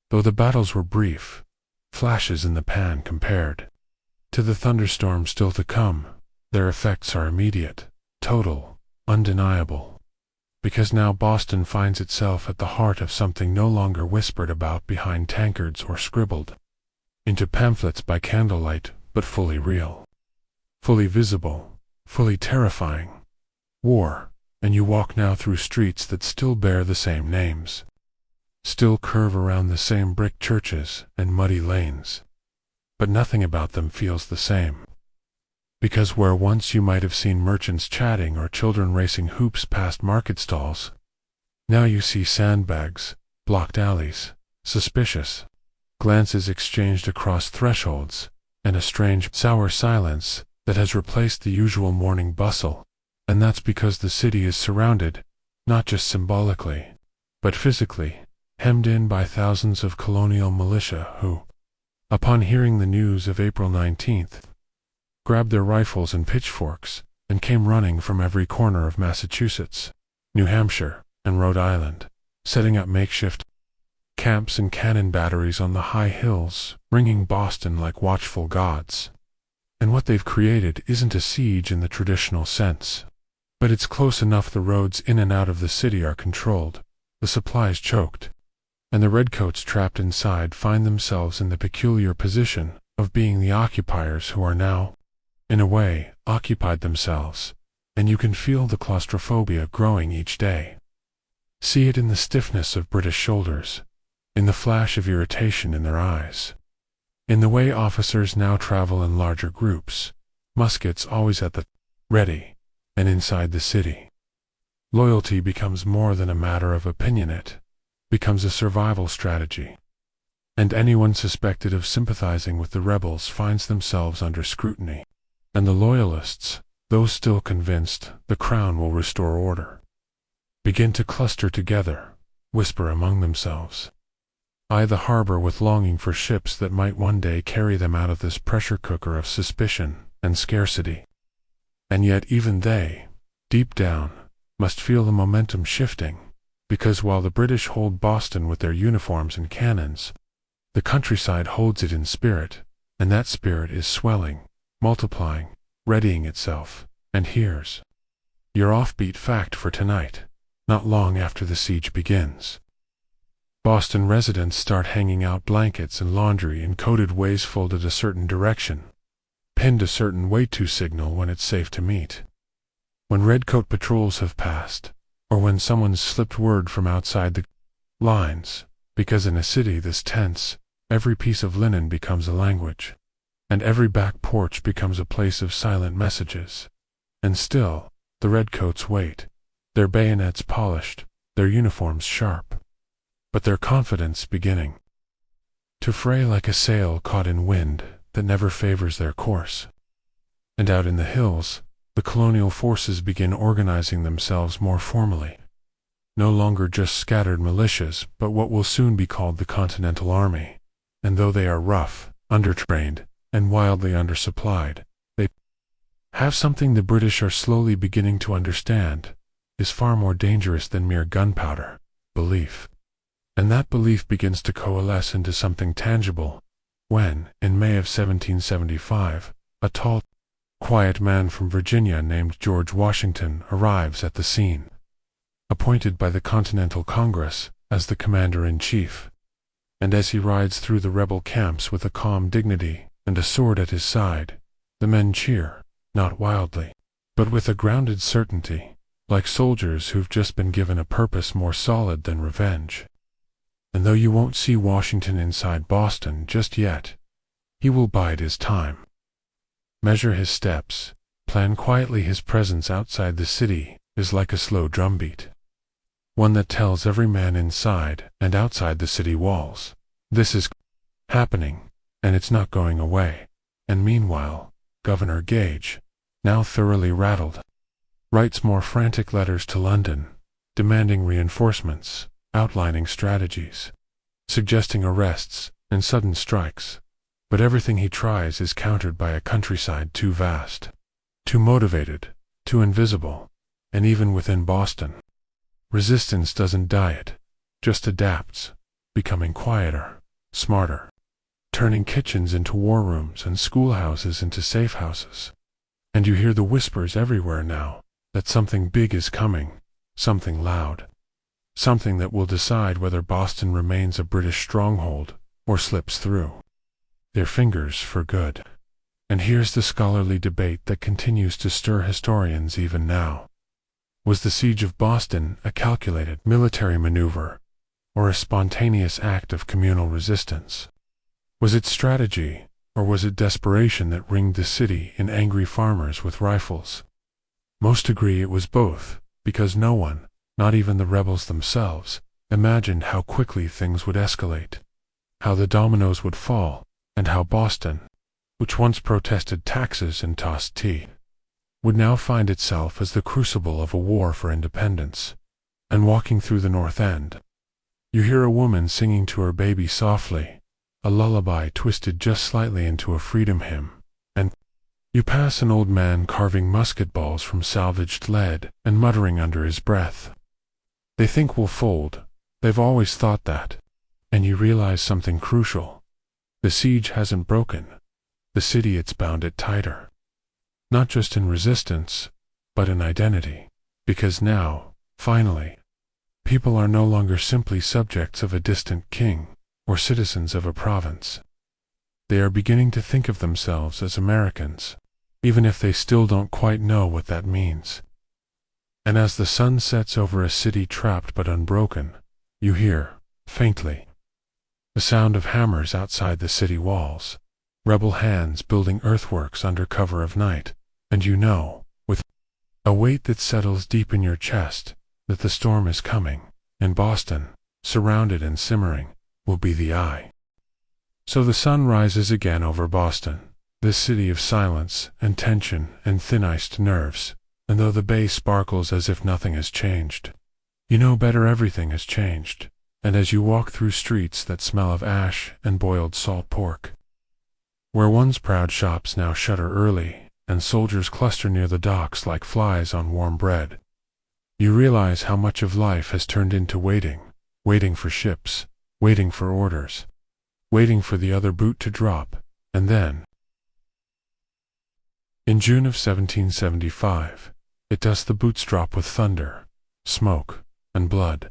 though the battles were brief, flashes in the pan compared to the thunderstorm still to come, their effects are immediate, total, undeniable. Because now Boston finds itself at the heart of something no longer whispered about behind tankards or scribbled into pamphlets by candlelight, but fully real, fully visible, fully terrifying. War, and you walk now through streets that still bear the same names. still curve around the same brick churches and muddy lanes. But nothing about them feels the same. Because where once you might have seen merchants chatting or children racing hoops past market stalls, now you see sandbags, blocked alleys, suspicious glances exchanged across thresholds, and a strange, sour silence that has replaced the usual morning bustle. And that's because the city is surrounded, not just symbolically, but physically, hemmed in by thousands of colonial militia who, upon hearing the news of April 19th, grabbed their rifles and pitchforks and came running from every corner of Massachusetts, New Hampshire, and Rhode Island, setting up makeshift camps and cannon batteries on the high hills, ringing Boston like watchful gods. And what they've created isn't a siege in the traditional sense, but it's close enough the roads in and out of the city are controlled, the supplies choked, and the redcoats trapped inside find themselves in the peculiar position of being the occupiers who are now, in a way, occupied themselves, and you can feel the claustrophobia growing each day. See it in the stiffness of British shoulders, in the flash of irritation in their eyes, in the way officers now travel in larger groups, muskets always at the ready, and inside the city. Loyalty becomes more than a matter of opinion, it becomes a survival strategy. And anyone suspected of sympathizing with the rebels finds themselves under scrutiny. And the loyalists, those still convinced the crown will restore order, begin to cluster together, whisper among themselves, eye the harbor with longing for ships that might one day carry them out of this pressure cooker of suspicion and scarcity. And yet even they, deep down, must feel the momentum shifting, because while the British hold Boston with their uniforms and cannons, the countryside holds it in spirit, and that spirit is swelling, multiplying, readying itself. And here's your offbeat fact for tonight, not long after the siege begins. Boston residents start hanging out blankets and laundry in coded ways folded a certain direction, pinned a certain way to signal when it's safe to meet. When redcoat patrols have passed, or when someone's slipped word from outside the lines, because in a city this tense, every piece of linen becomes a language, and every back porch becomes a place of silent messages. And still, the redcoats wait, their bayonets polished, their uniforms sharp, but their confidence beginning to fray like a sail caught in wind that never favors their course. And out in the hills, the colonial forces begin organizing themselves more formally. No longer just scattered militias, but what will soon be called the Continental Army. And though they are rough, undertrained, and wildly undersupplied, they have something the British are slowly beginning to understand is far more dangerous than mere gunpowder: belief. And that belief begins to coalesce into something tangible when, in May of 1775, a tall, quiet man from Virginia named George Washington arrives at the scene, appointed by the Continental Congress as the commander-in-chief. And as he rides through the rebel camps with a calm dignity and a sword at his side, the men cheer, not wildly, but with a grounded certainty, like soldiers who've just been given a purpose more solid than revenge. And though you won't see Washington inside Boston just yet, he will bide his time, measure his steps, plan quietly. His presence outside the city is like a slow drumbeat, one that tells every man inside and outside the city walls, this is happening, and it's not going away. And meanwhile, Governor Gage, now thoroughly rattled, writes more frantic letters to London, demanding reinforcements, outlining strategies, suggesting arrests and sudden strikes. But everything he tries is countered by a countryside too vast, too motivated, too invisible. And even within Boston, resistance doesn't diet, just adapts, becoming quieter, smarter, turning kitchens into war rooms and schoolhouses into safe houses. And you hear the whispers everywhere now that something big is coming, something loud, something that will decide whether Boston remains a British stronghold or slips through their fingers for good. And here's the scholarly debate that continues to stir historians even now. Was the siege of Boston a calculated military maneuver, or a spontaneous act of communal resistance? Was it strategy, or was it desperation that ringed the city in angry farmers with rifles? Most agree it was both, because no one, not even the rebels themselves, imagined how quickly things would escalate, how the dominoes would fall, and how Boston, which once protested taxes and tossed tea, would now find itself as the crucible of a war for independence. And walking through the North End, you hear a woman singing to her baby softly, a lullaby twisted just slightly into a freedom hymn, and you pass an old man carving musket balls from salvaged lead and muttering under his breath, "They think we'll fold, they've always thought that," and you realize something crucial. The siege hasn't broken. The city it's bound it tighter. Not just in resistance, but in identity. Because now, finally, people are no longer simply subjects of a distant king or citizens of a province. They are beginning to think of themselves as Americans, even if they still don't quite know what that means. And as the sun sets over a city trapped but unbroken, you hear, faintly, the sound of hammers outside the city walls, rebel hands building earthworks under cover of night, and you know, with a weight that settles deep in your chest, that the storm is coming, and Boston, surrounded and simmering, will be the eye. So the sun rises again over Boston, this city of silence and tension and thin-iced nerves, and though the bay sparkles as if nothing has changed, you know better everything has changed, and as you walk through streets that smell of ash and boiled salt pork, where once proud shops now shutter early, and soldiers cluster near the docks like flies on warm bread, you realize how much of life has turned into waiting, waiting for ships, waiting for orders, waiting for the other boot to drop, and then, in June of 1775, it does. The boots drop with thunder, smoke, and blood.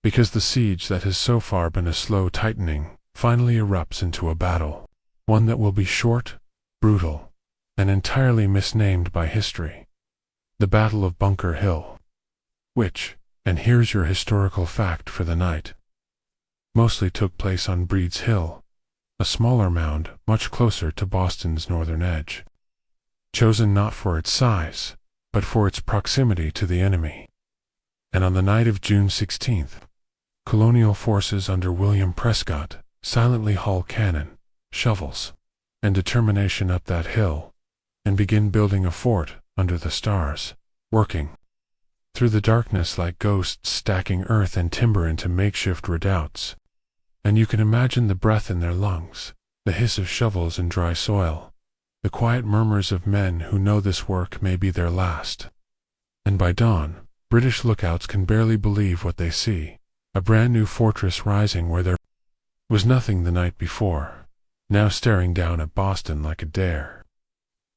Because the siege that has so far been a slow tightening finally erupts into a battle, one that will be short, brutal, and entirely misnamed by history. The Battle of Bunker Hill, which, and here's your historical fact for the night, mostly took place on Breed's Hill, a smaller mound much closer to Boston's northern edge, chosen not for its size, but for its proximity to the enemy. And on the night of June 16th, colonial forces under William Prescott silently haul cannon, shovels, and determination up that hill, and begin building a fort under the stars, working through the darkness like ghosts, stacking earth and timber into makeshift redoubts. And you can imagine the breath in their lungs, the hiss of shovels in dry soil, the quiet murmurs of men who know this work may be their last. And by dawn, British lookouts can barely believe what they see, a brand new fortress rising where there was nothing the night before, now staring down at Boston like a dare.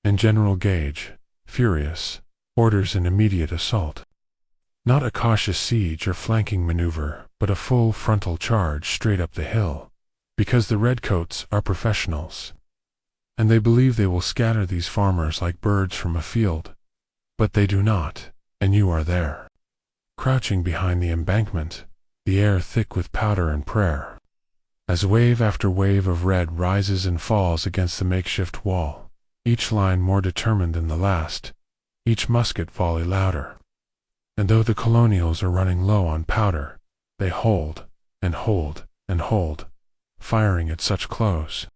And General Gage, furious, orders an immediate assault. Not a cautious siege or flanking maneuver, but a full frontal charge straight up the hill, because the redcoats are professionals, and they believe they will scatter these farmers like birds from a field. But they do not, and you are there, crouching behind the embankment, the air thick with powder and prayer, as wave after wave of red rises and falls against the makeshift wall, each line more determined than the last, each musket volley louder. And though the colonials are running low on powder, they hold, and hold, and hold, firing at such close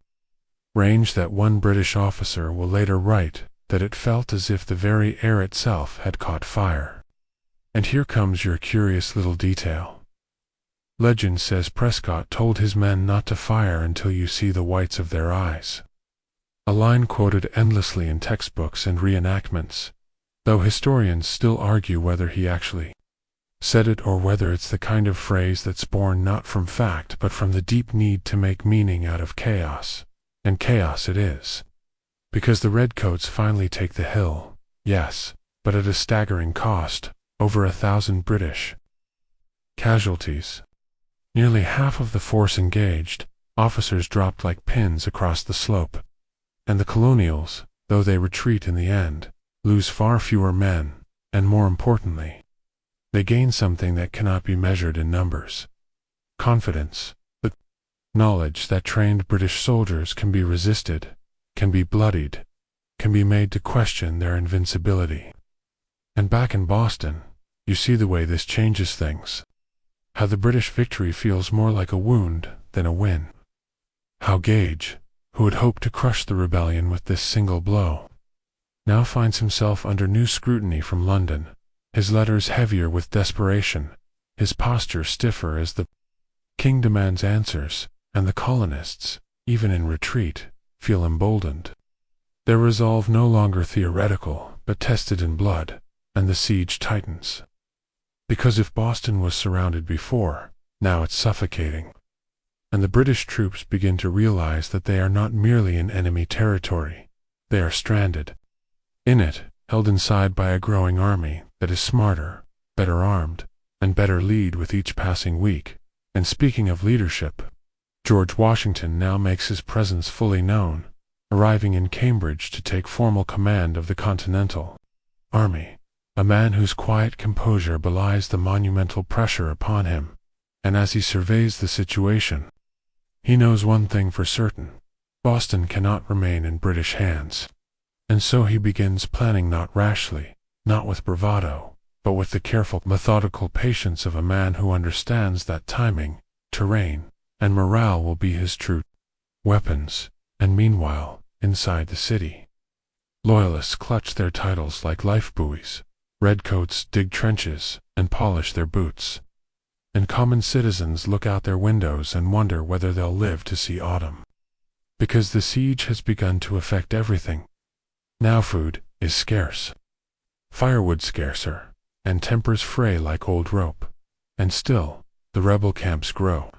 range that one British officer will later write that it felt as if the very air itself had caught fire. And here comes your curious little detail. Legend says Prescott told his men not to fire until you see the whites of their eyes. A line quoted endlessly in textbooks and reenactments, though historians still argue whether he actually said it or whether it's the kind of phrase that's born not from fact but from the deep need to make meaning out of chaos. And chaos it is. Because the redcoats finally take the hill, yes, but at a staggering cost, over 1,000 British casualties. Nearly half of the force engaged, officers dropped like pins across the slope. And the colonials, though they retreat in the end, lose far fewer men, and more importantly, they gain something that cannot be measured in numbers. confidence, the knowledge that trained British soldiers can be resisted, can be bloodied, can be made to question their invincibility. And back in Boston, you see the way this changes things. How the British victory feels more like a wound than a win. How Gage, who had hoped to crush the rebellion with this single blow, now finds himself under new scrutiny from London, his letters heavier with desperation, his posture stiffer as the king demands answers, and the colonists, even in retreat, feel emboldened. Their resolve no longer theoretical, but tested in blood, and the siege tightens. Because if Boston was surrounded before, now it's suffocating. And the British troops begin to realize that they are not merely in enemy territory, they are stranded in it, held inside by a growing army that is smarter, better armed, and better lead with each passing week. And speaking of leadership, George Washington now makes his presence fully known, arriving in Cambridge to take formal command of the Continental Army, a man whose quiet composure belies the monumental pressure upon him. And as he surveys the situation, he knows one thing for certain: Boston cannot remain in British hands. And so he begins planning not rashly, not with bravado, but with the careful, methodical patience of a man who understands that timing, terrain, and morale will be his true weapons. And meanwhile, inside the city, Loyalists clutch their titles like life buoys, redcoats dig trenches and polish their boots, and common citizens look out their windows and wonder whether they'll live to see autumn. Because the siege has begun to affect everything. Now food is scarce, firewood scarcer, and tempers fray like old rope. And still, the rebel camps grow,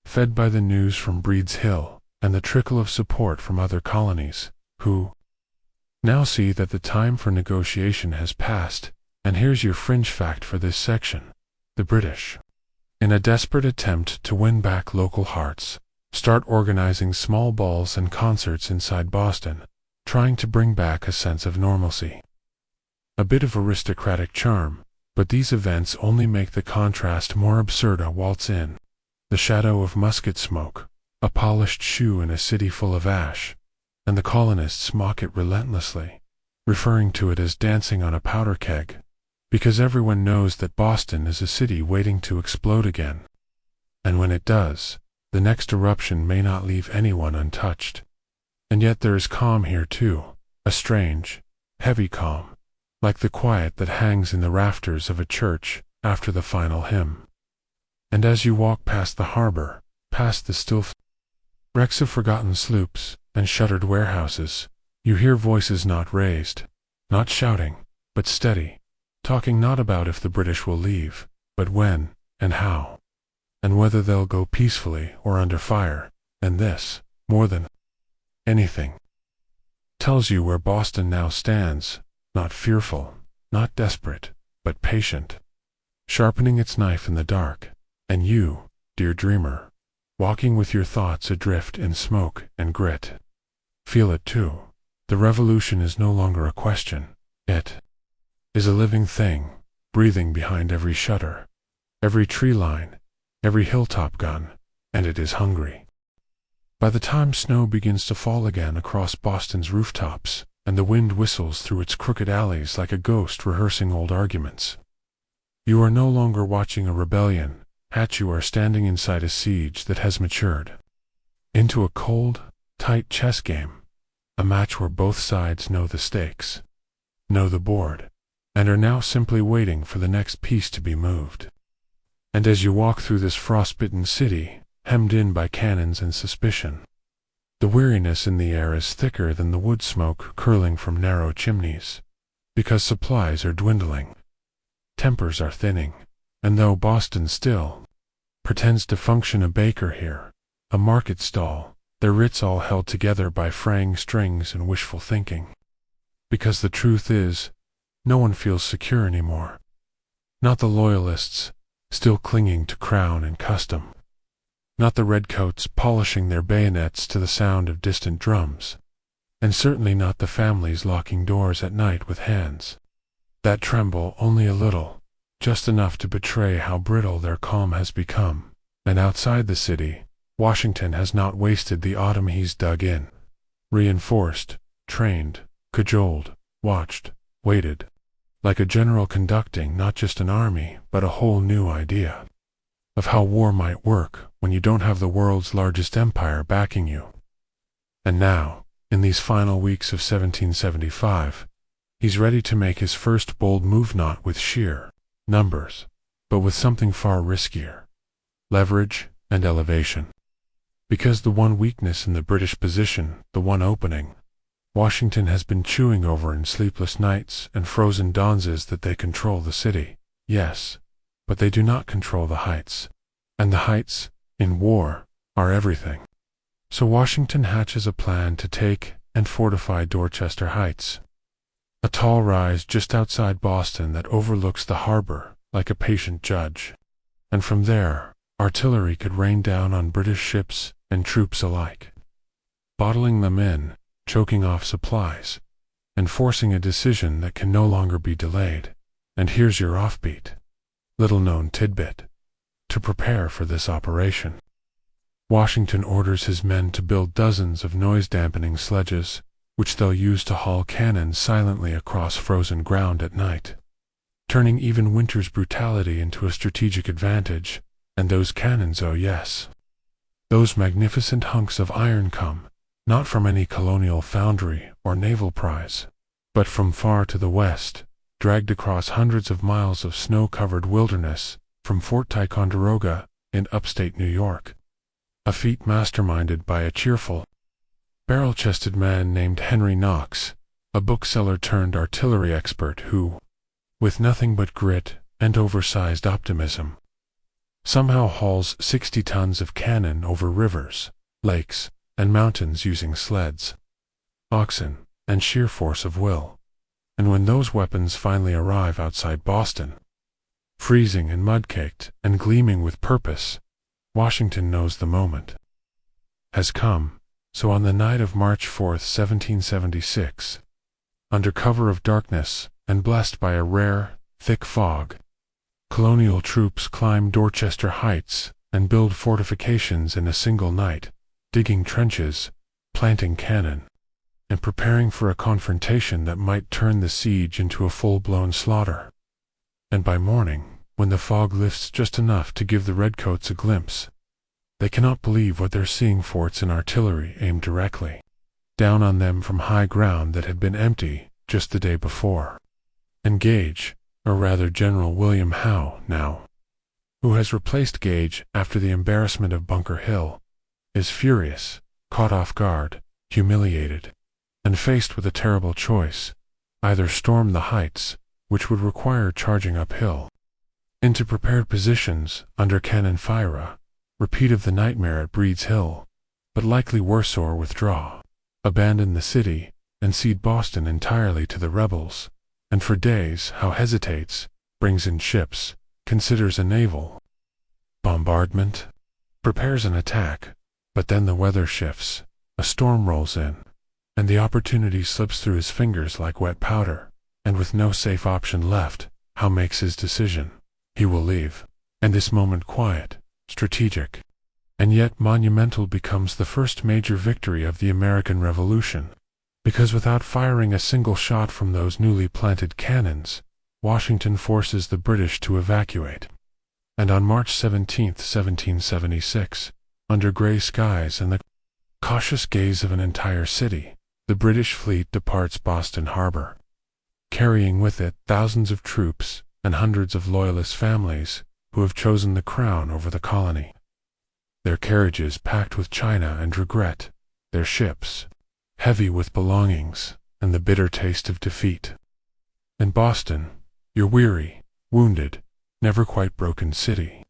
fed by the news from Breed's Hill and the trickle of support from other colonies, who now see that the time for negotiation has passed. And here's your fringe fact for this section: the British, in a desperate attempt to win back local hearts, start organizing small balls and concerts inside Boston, trying to bring back a sense of normalcy. A bit of aristocratic charm, but these events only make the contrast more absurd. A waltz in the shadow of musket smoke, a polished shoe in a city full of ash, and the colonists mock it relentlessly, referring to it as dancing on a powder keg, because everyone knows that Boston is a city waiting to explode again. And when it does, the next eruption may not leave anyone untouched. And yet there is calm here too, a strange, heavy calm, like the quiet that hangs in the rafters of a church after the final hymn. And as you walk past the harbor, past the still wrecks of forgotten sloops and shuttered warehouses, you hear voices not raised, not shouting, but steady, talking not about if the British will leave, but when and how, and whether they'll go peacefully or under fire. And this, more than anything, tells you where Boston now stands, not fearful, not desperate, but patient, sharpening its knife in the dark. And you, dear dreamer, walking with your thoughts adrift in smoke and grit, feel it too. The revolution is no longer a question. It is a living thing, breathing behind every shutter, every tree line, every hilltop gun, and it is hungry. By the time snow begins to fall again across Boston's rooftops, and the wind whistles through its crooked alleys like a ghost rehearsing old arguments, you are no longer watching a rebellion. You are standing inside a siege that has matured into a cold, tight chess game, a match where both sides know the stakes, know the board, and are now simply waiting for the next piece to be moved. And as you walk through this frostbitten city, hemmed in by cannons and suspicion, the weariness in the air is thicker than the wood smoke curling from narrow chimneys, because supplies are dwindling, tempers are thinning. And though Boston still pretends to function a baker here, a market stall, their wits all held together by fraying strings and wishful thinking. Because the truth is, no one feels secure anymore. Not the Loyalists, still clinging to crown and custom. Not the redcoats polishing their bayonets to the sound of distant drums. And certainly not the families locking doors at night with hands that tremble only a little, just enough to betray how brittle their calm has become. And outside the city, Washington has not wasted the autumn he's dug in. Reinforced, trained, cajoled, watched, waited. Like a general conducting not just an army, but a whole new idea of how war might work when you don't have the world's largest empire backing you. And now, in these final weeks of 1775, he's ready to make his first bold move, not with sheer numbers, but with something far riskier: leverage and elevation. Because the one weakness in the British position, the one opening, Washington has been chewing over in sleepless nights and frozen dawns, is that they control the city, yes, but they do not control the heights. And the heights, in war, are everything. So Washington hatches a plan to take and fortify Dorchester Heights, a tall rise just outside Boston that overlooks the harbor like a patient judge. And from there, artillery could rain down on British ships and troops alike, bottling them in, choking off supplies, and forcing a decision that can no longer be delayed. And here's your offbeat, little-known tidbit. To prepare for this operation, Washington orders his men to build dozens of noise-dampening sledges, which they'll use to haul cannons silently across frozen ground at night, turning even winter's brutality into a strategic advantage. And those cannons, oh yes, those magnificent hunks of iron come not from any colonial foundry or naval prize, but from far to the west, dragged across hundreds of miles of snow-covered wilderness from Fort Ticonderoga in upstate New York, a feat masterminded by a cheerful, barrel-chested man named Henry Knox, a bookseller turned artillery expert who, with nothing but grit and oversized optimism, somehow hauls 60 tons of cannon over rivers, lakes, and mountains using sleds, oxen, and sheer force of will. And when those weapons finally arrive outside Boston, freezing and mud-caked and gleaming with purpose, Washington knows the moment has come. So on the night of March 4th, 1776, under cover of darkness and blessed by a rare, thick fog, colonial troops climb Dorchester Heights and build fortifications in a single night, digging trenches, planting cannon, and preparing for a confrontation that might turn the siege into a full-blown slaughter. And by morning, when the fog lifts just enough to give the redcoats a glimpse, they cannot believe what they're seeing: forts and artillery aimed directly down on them from high ground that had been empty just the day before. And Gage, or rather General William Howe now, who has replaced Gage after the embarrassment of Bunker Hill, is furious, caught off guard, humiliated, and faced with a terrible choice: either storm the heights, which would require charging uphill into prepared positions under cannon fire, repeat of the nightmare at Breed's Hill, but likely worse, or withdraw, abandon the city, and cede Boston entirely to the rebels. And for days Howe hesitates, brings in ships, considers a naval bombardment, prepares an attack, but then the weather shifts, a storm rolls in, and the opportunity slips through his fingers like wet powder. And with no safe option left, Howe makes his decision. He will leave. And this moment, quiet, strategic, and yet monumental, becomes the first major victory of the American Revolution. Because without firing a single shot from those newly planted cannons, Washington forces the British to evacuate. And on March 17, 1776, under gray skies and the cautious gaze of an entire city, the British fleet departs Boston Harbor, carrying with it thousands of troops and hundreds of loyalist families who have chosen the crown over the colony. Their carriages packed with china and regret, their ships heavy with belongings and the bitter taste of defeat. And Boston, your weary, wounded, never quite broken city,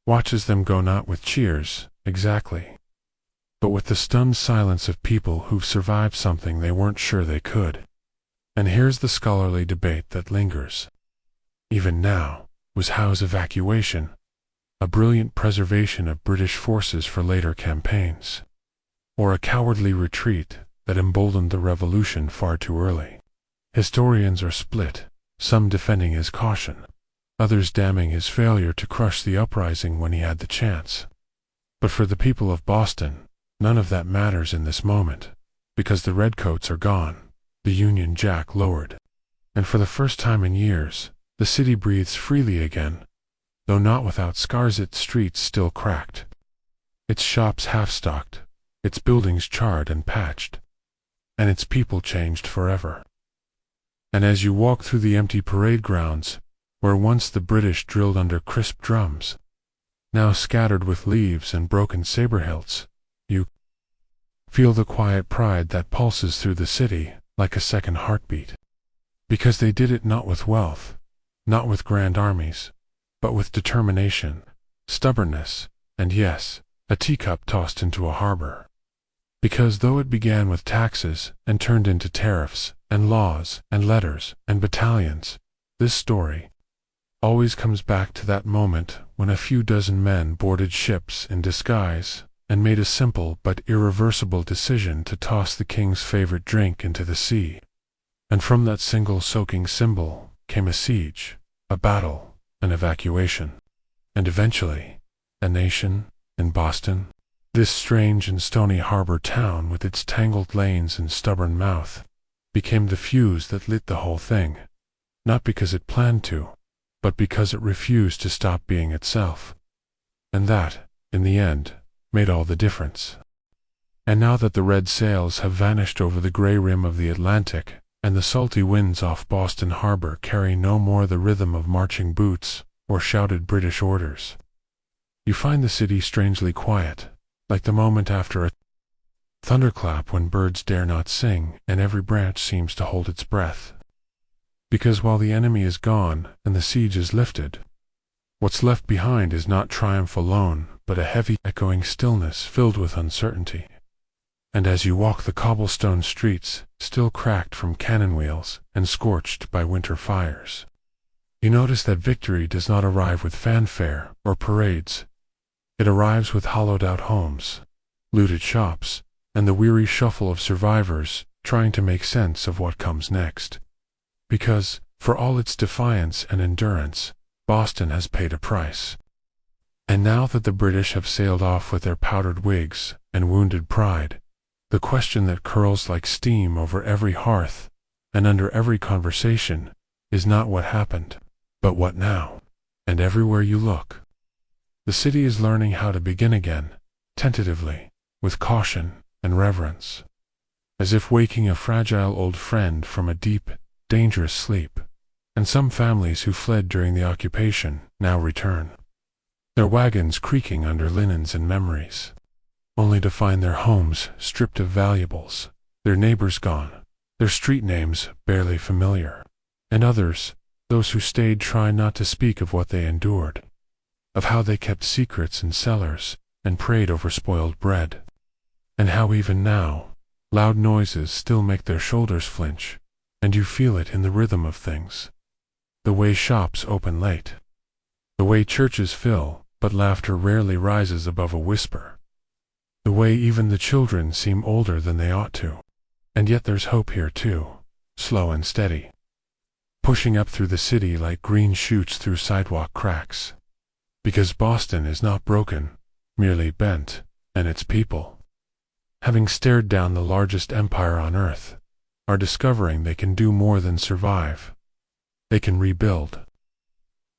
watches them go, not with cheers, exactly, but with the stunned silence of people who've survived something they weren't sure they could. And here's the scholarly debate that lingers. Even now, was Howe's evacuation a brilliant preservation of British forces for later campaigns, or a cowardly retreat that emboldened the revolution far too early? Historians are split, some defending his caution, others damning his failure to crush the uprising when he had the chance. But for the people of Boston, none of that matters in this moment, because the redcoats are gone, the Union Jack lowered, and for the first time in years, the city breathes freely again, though not without scars. Its streets still cracked, its shops half-stocked, its buildings charred and patched, and its people changed forever. And as you walk through the empty parade grounds, where once the British drilled under crisp drums, now scattered with leaves and broken saber hilts, you feel the quiet pride that pulses through the city like a second heartbeat. Because they did it not with wealth, not with grand armies, but with determination, stubbornness, and yes, a teacup tossed into a harbor. Because though it began with taxes and turned into tariffs and laws and letters and battalions, this story always comes back to that moment when a few dozen men boarded ships in disguise and made a simple but irreversible decision to toss the king's favorite drink into the sea. And from that single soaking symbol came a siege, a battle, an evacuation, and eventually, a nation in Boston. This strange and stony harbor town with its tangled lanes and stubborn mouth became the fuse that lit the whole thing, not because it planned to, but because it refused to stop being itself. And that, in the end, made all the difference. And now that the red sails have vanished over the gray rim of the Atlantic, and the salty winds off Boston Harbor carry no more the rhythm of marching boots or shouted British orders, you find the city strangely quiet, like the moment after a thunderclap when birds dare not sing and every branch seems to hold its breath. Because while the enemy is gone and the siege is lifted, what's left behind is not triumph alone, but a heavy, echoing stillness filled with uncertainty. And as you walk the cobblestone streets, still cracked from cannon wheels and scorched by winter fires, you notice that victory does not arrive with fanfare or parades. It arrives with hollowed-out homes, looted shops, and the weary shuffle of survivors trying to make sense of what comes next. Because, for all its defiance and endurance, Boston has paid a price. And now that the British have sailed off with their powdered wigs and wounded pride, the question that curls like steam over every hearth and under every conversation is not what happened, but what now. And everywhere you look, the city is learning how to begin again, tentatively, with caution and reverence, as if waking a fragile old friend from a deep, dangerous sleep. And some families who fled during the occupation now return, their wagons creaking under linens and memories, only to find their homes stripped of valuables, their neighbors gone, their street names barely familiar, and others, those who stayed, try not to speak of what they endured, of how they kept secrets in cellars and prayed over spoiled bread, and how even now, loud noises still make their shoulders flinch, and you feel it in the rhythm of things. The way shops open late, the way churches fill, but laughter rarely rises above a whisper, the way even the children seem older than they ought to. And yet there's hope here too, slow and steady, pushing up through the city like green shoots through sidewalk cracks. Because Boston is not broken, merely bent, and its people, having stared down the largest empire on earth, are discovering they can do more than survive. They can rebuild.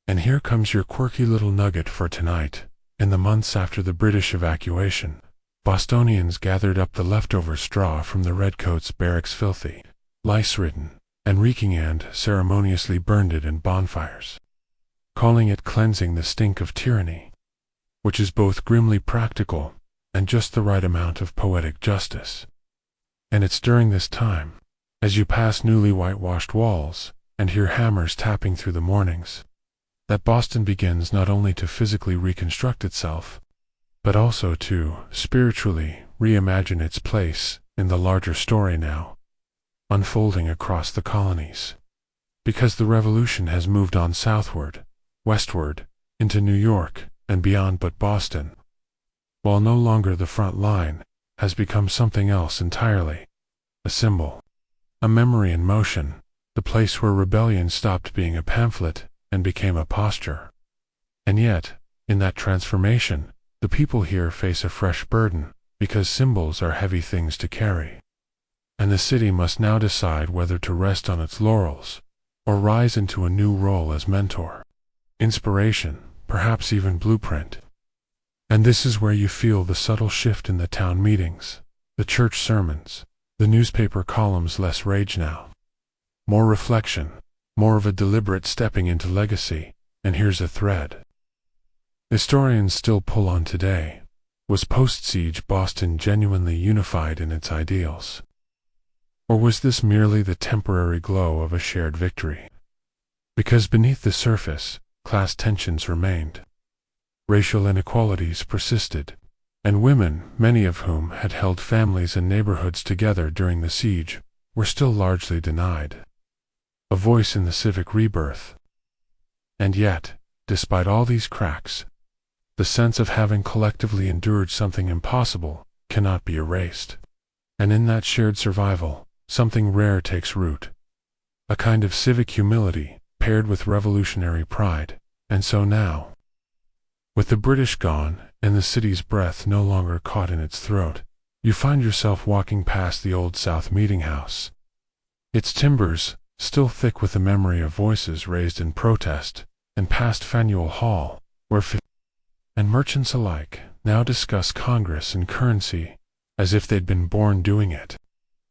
And here comes your quirky little nugget for tonight. In the months after the British evacuation, Bostonians gathered up the leftover straw from the redcoats' barracks, filthy, lice-ridden, and reeking, and ceremoniously burned it in bonfires, calling it cleansing the stink of tyranny, which is both grimly practical and just the right amount of poetic justice. And it's during this time, as you pass newly whitewashed walls and hear hammers tapping through the mornings, that Boston begins not only to physically reconstruct itself, but also to, spiritually, reimagine its place in the larger story now, unfolding across the colonies. Because the revolution has moved on southward, westward, into New York, and beyond, but Boston, while no longer the front line, has become something else entirely. A symbol, a memory in motion, the place where rebellion stopped being a pamphlet and became a posture. And yet, in that transformation, the people here face a fresh burden, because symbols are heavy things to carry. And the city must now decide whether to rest on its laurels, or rise into a new role as mentor, inspiration, perhaps even blueprint. And this is where you feel the subtle shift in the town meetings, the church sermons, the newspaper columns. Less rage now. More reflection, more of a deliberate stepping into legacy. And here's a thread historians still pull on today. Was post-siege Boston genuinely unified in its ideals? Or was this merely the temporary glow of a shared victory? Because beneath the surface, class tensions remained. Racial inequalities persisted, and women, many of whom had held families and neighborhoods together during the siege, were still largely denied a voice in the civic rebirth. And yet, despite all these cracks, the sense of having collectively endured something impossible cannot be erased. And in that shared survival, something rare takes root. A kind of civic humility, paired with revolutionary pride. And so now, with the British gone, and the city's breath no longer caught in its throat, you find yourself walking past the old South Meeting House. Its timbers, still thick with the memory of voices raised in protest, and past Faneuil Hall, where and merchants alike now discuss Congress and currency, as if they'd been born doing it.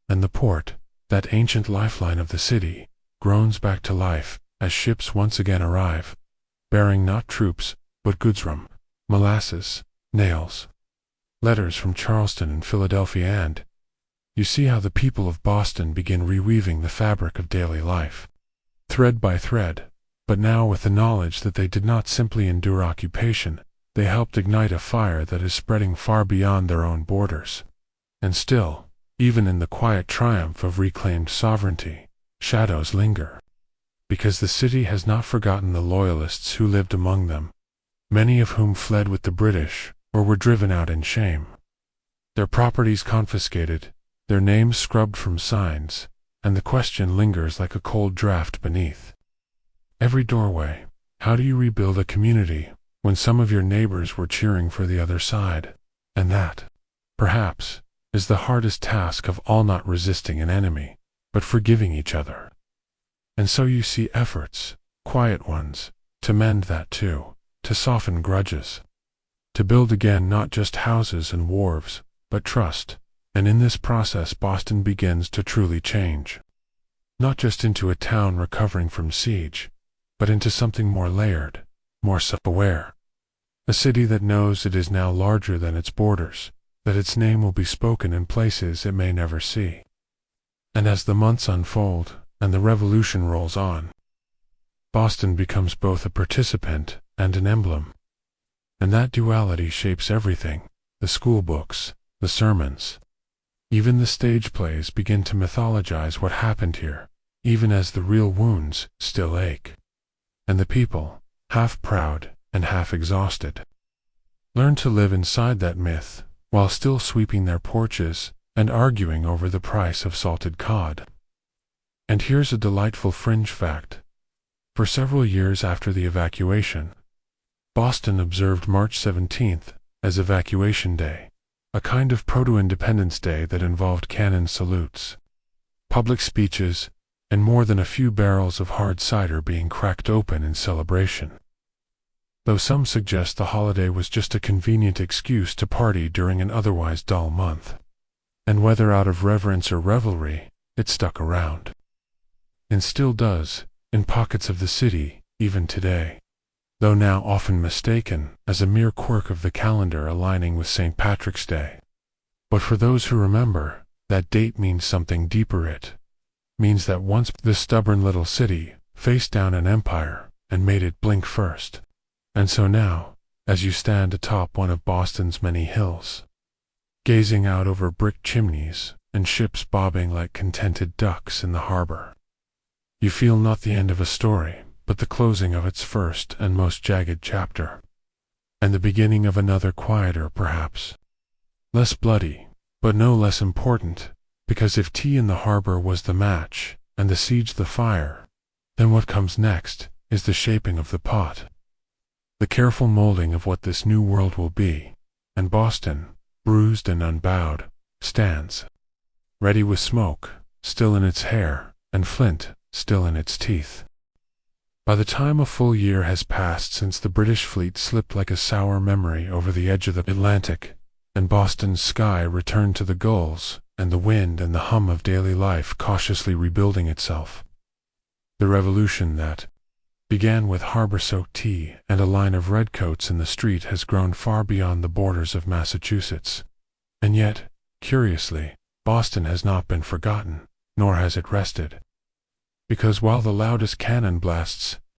And the port, that ancient lifeline of the city, groans back to life as ships once again arrive, bearing not troops, but goods, rum, molasses, nails, letters from Charleston and Philadelphia. And you see how the people of Boston begin reweaving the fabric of daily life, thread by thread, but now with the knowledge that they did not simply endure occupation, they helped ignite a fire that is spreading far beyond their own borders. And still, even in the quiet triumph of reclaimed sovereignty, shadows linger. Because the city has not forgotten the loyalists who lived among them, many of whom fled with the British or were driven out in shame. Their properties confiscated, their names scrubbed from signs, and the question lingers like a cold draft beneath every doorway: how do you rebuild a community when some of your neighbors were cheering for the other side? And that, perhaps, is the hardest task of all, not resisting an enemy, but forgiving each other. And so you see efforts, quiet ones, to mend that too, to soften grudges, to build again not just houses and wharves, but trust. And in this process Boston begins to truly change. Not just into a town recovering from siege, but into something more layered, more self-aware. A city that knows it is now larger than its borders, that its name will be spoken in places it may never see. And as the months unfold, and the revolution rolls on, Boston becomes both a participant and an emblem. And that duality shapes everything: the school books, the sermons. Even the stage plays begin to mythologize what happened here, even as the real wounds still ache. And the people, half proud and half exhausted, learn to live inside that myth, while still sweeping their porches and arguing over the price of salted cod. And here's a delightful fringe fact. For several years after the evacuation, Boston observed March 17th as Evacuation Day, a kind of proto-Independence Day that involved cannon salutes, public speeches, and more than a few barrels of hard cider being cracked open in celebration. Though some suggest the holiday was just a convenient excuse to party during an otherwise dull month. And whether out of reverence or revelry, it stuck around. And still does, in pockets of the city, even today. Though now often mistaken as a mere quirk of the calendar aligning with St. Patrick's Day. But for those who remember, that date means something deeper. It means that once this stubborn little city faced down an empire and made it blink first. And so now, as you stand atop one of Boston's many hills, gazing out over brick chimneys and ships bobbing like contented ducks in the harbor, you feel not the end of a story, but the closing of its first and most jagged chapter, and the beginning of another quieter, perhaps less bloody, but no less important, because if tea in the harbor was the match, and the siege the fire, then what comes next is the shaping of the pot, the careful molding of what this new world will be, and Boston, bruised and unbowed, stands, ready with smoke still in its hair, and flint still in its teeth. By the time a full year has passed since the British fleet slipped like a sour memory over the edge of the Atlantic, and Boston's sky returned to the gulls, and the wind and the hum of daily life cautiously rebuilding itself, the revolution that began with harbor-soaked tea and a line of redcoats in the street has grown far beyond the borders of Massachusetts. And yet, curiously, Boston has not been forgotten, nor has it rested. Because while the loudest cannon blasts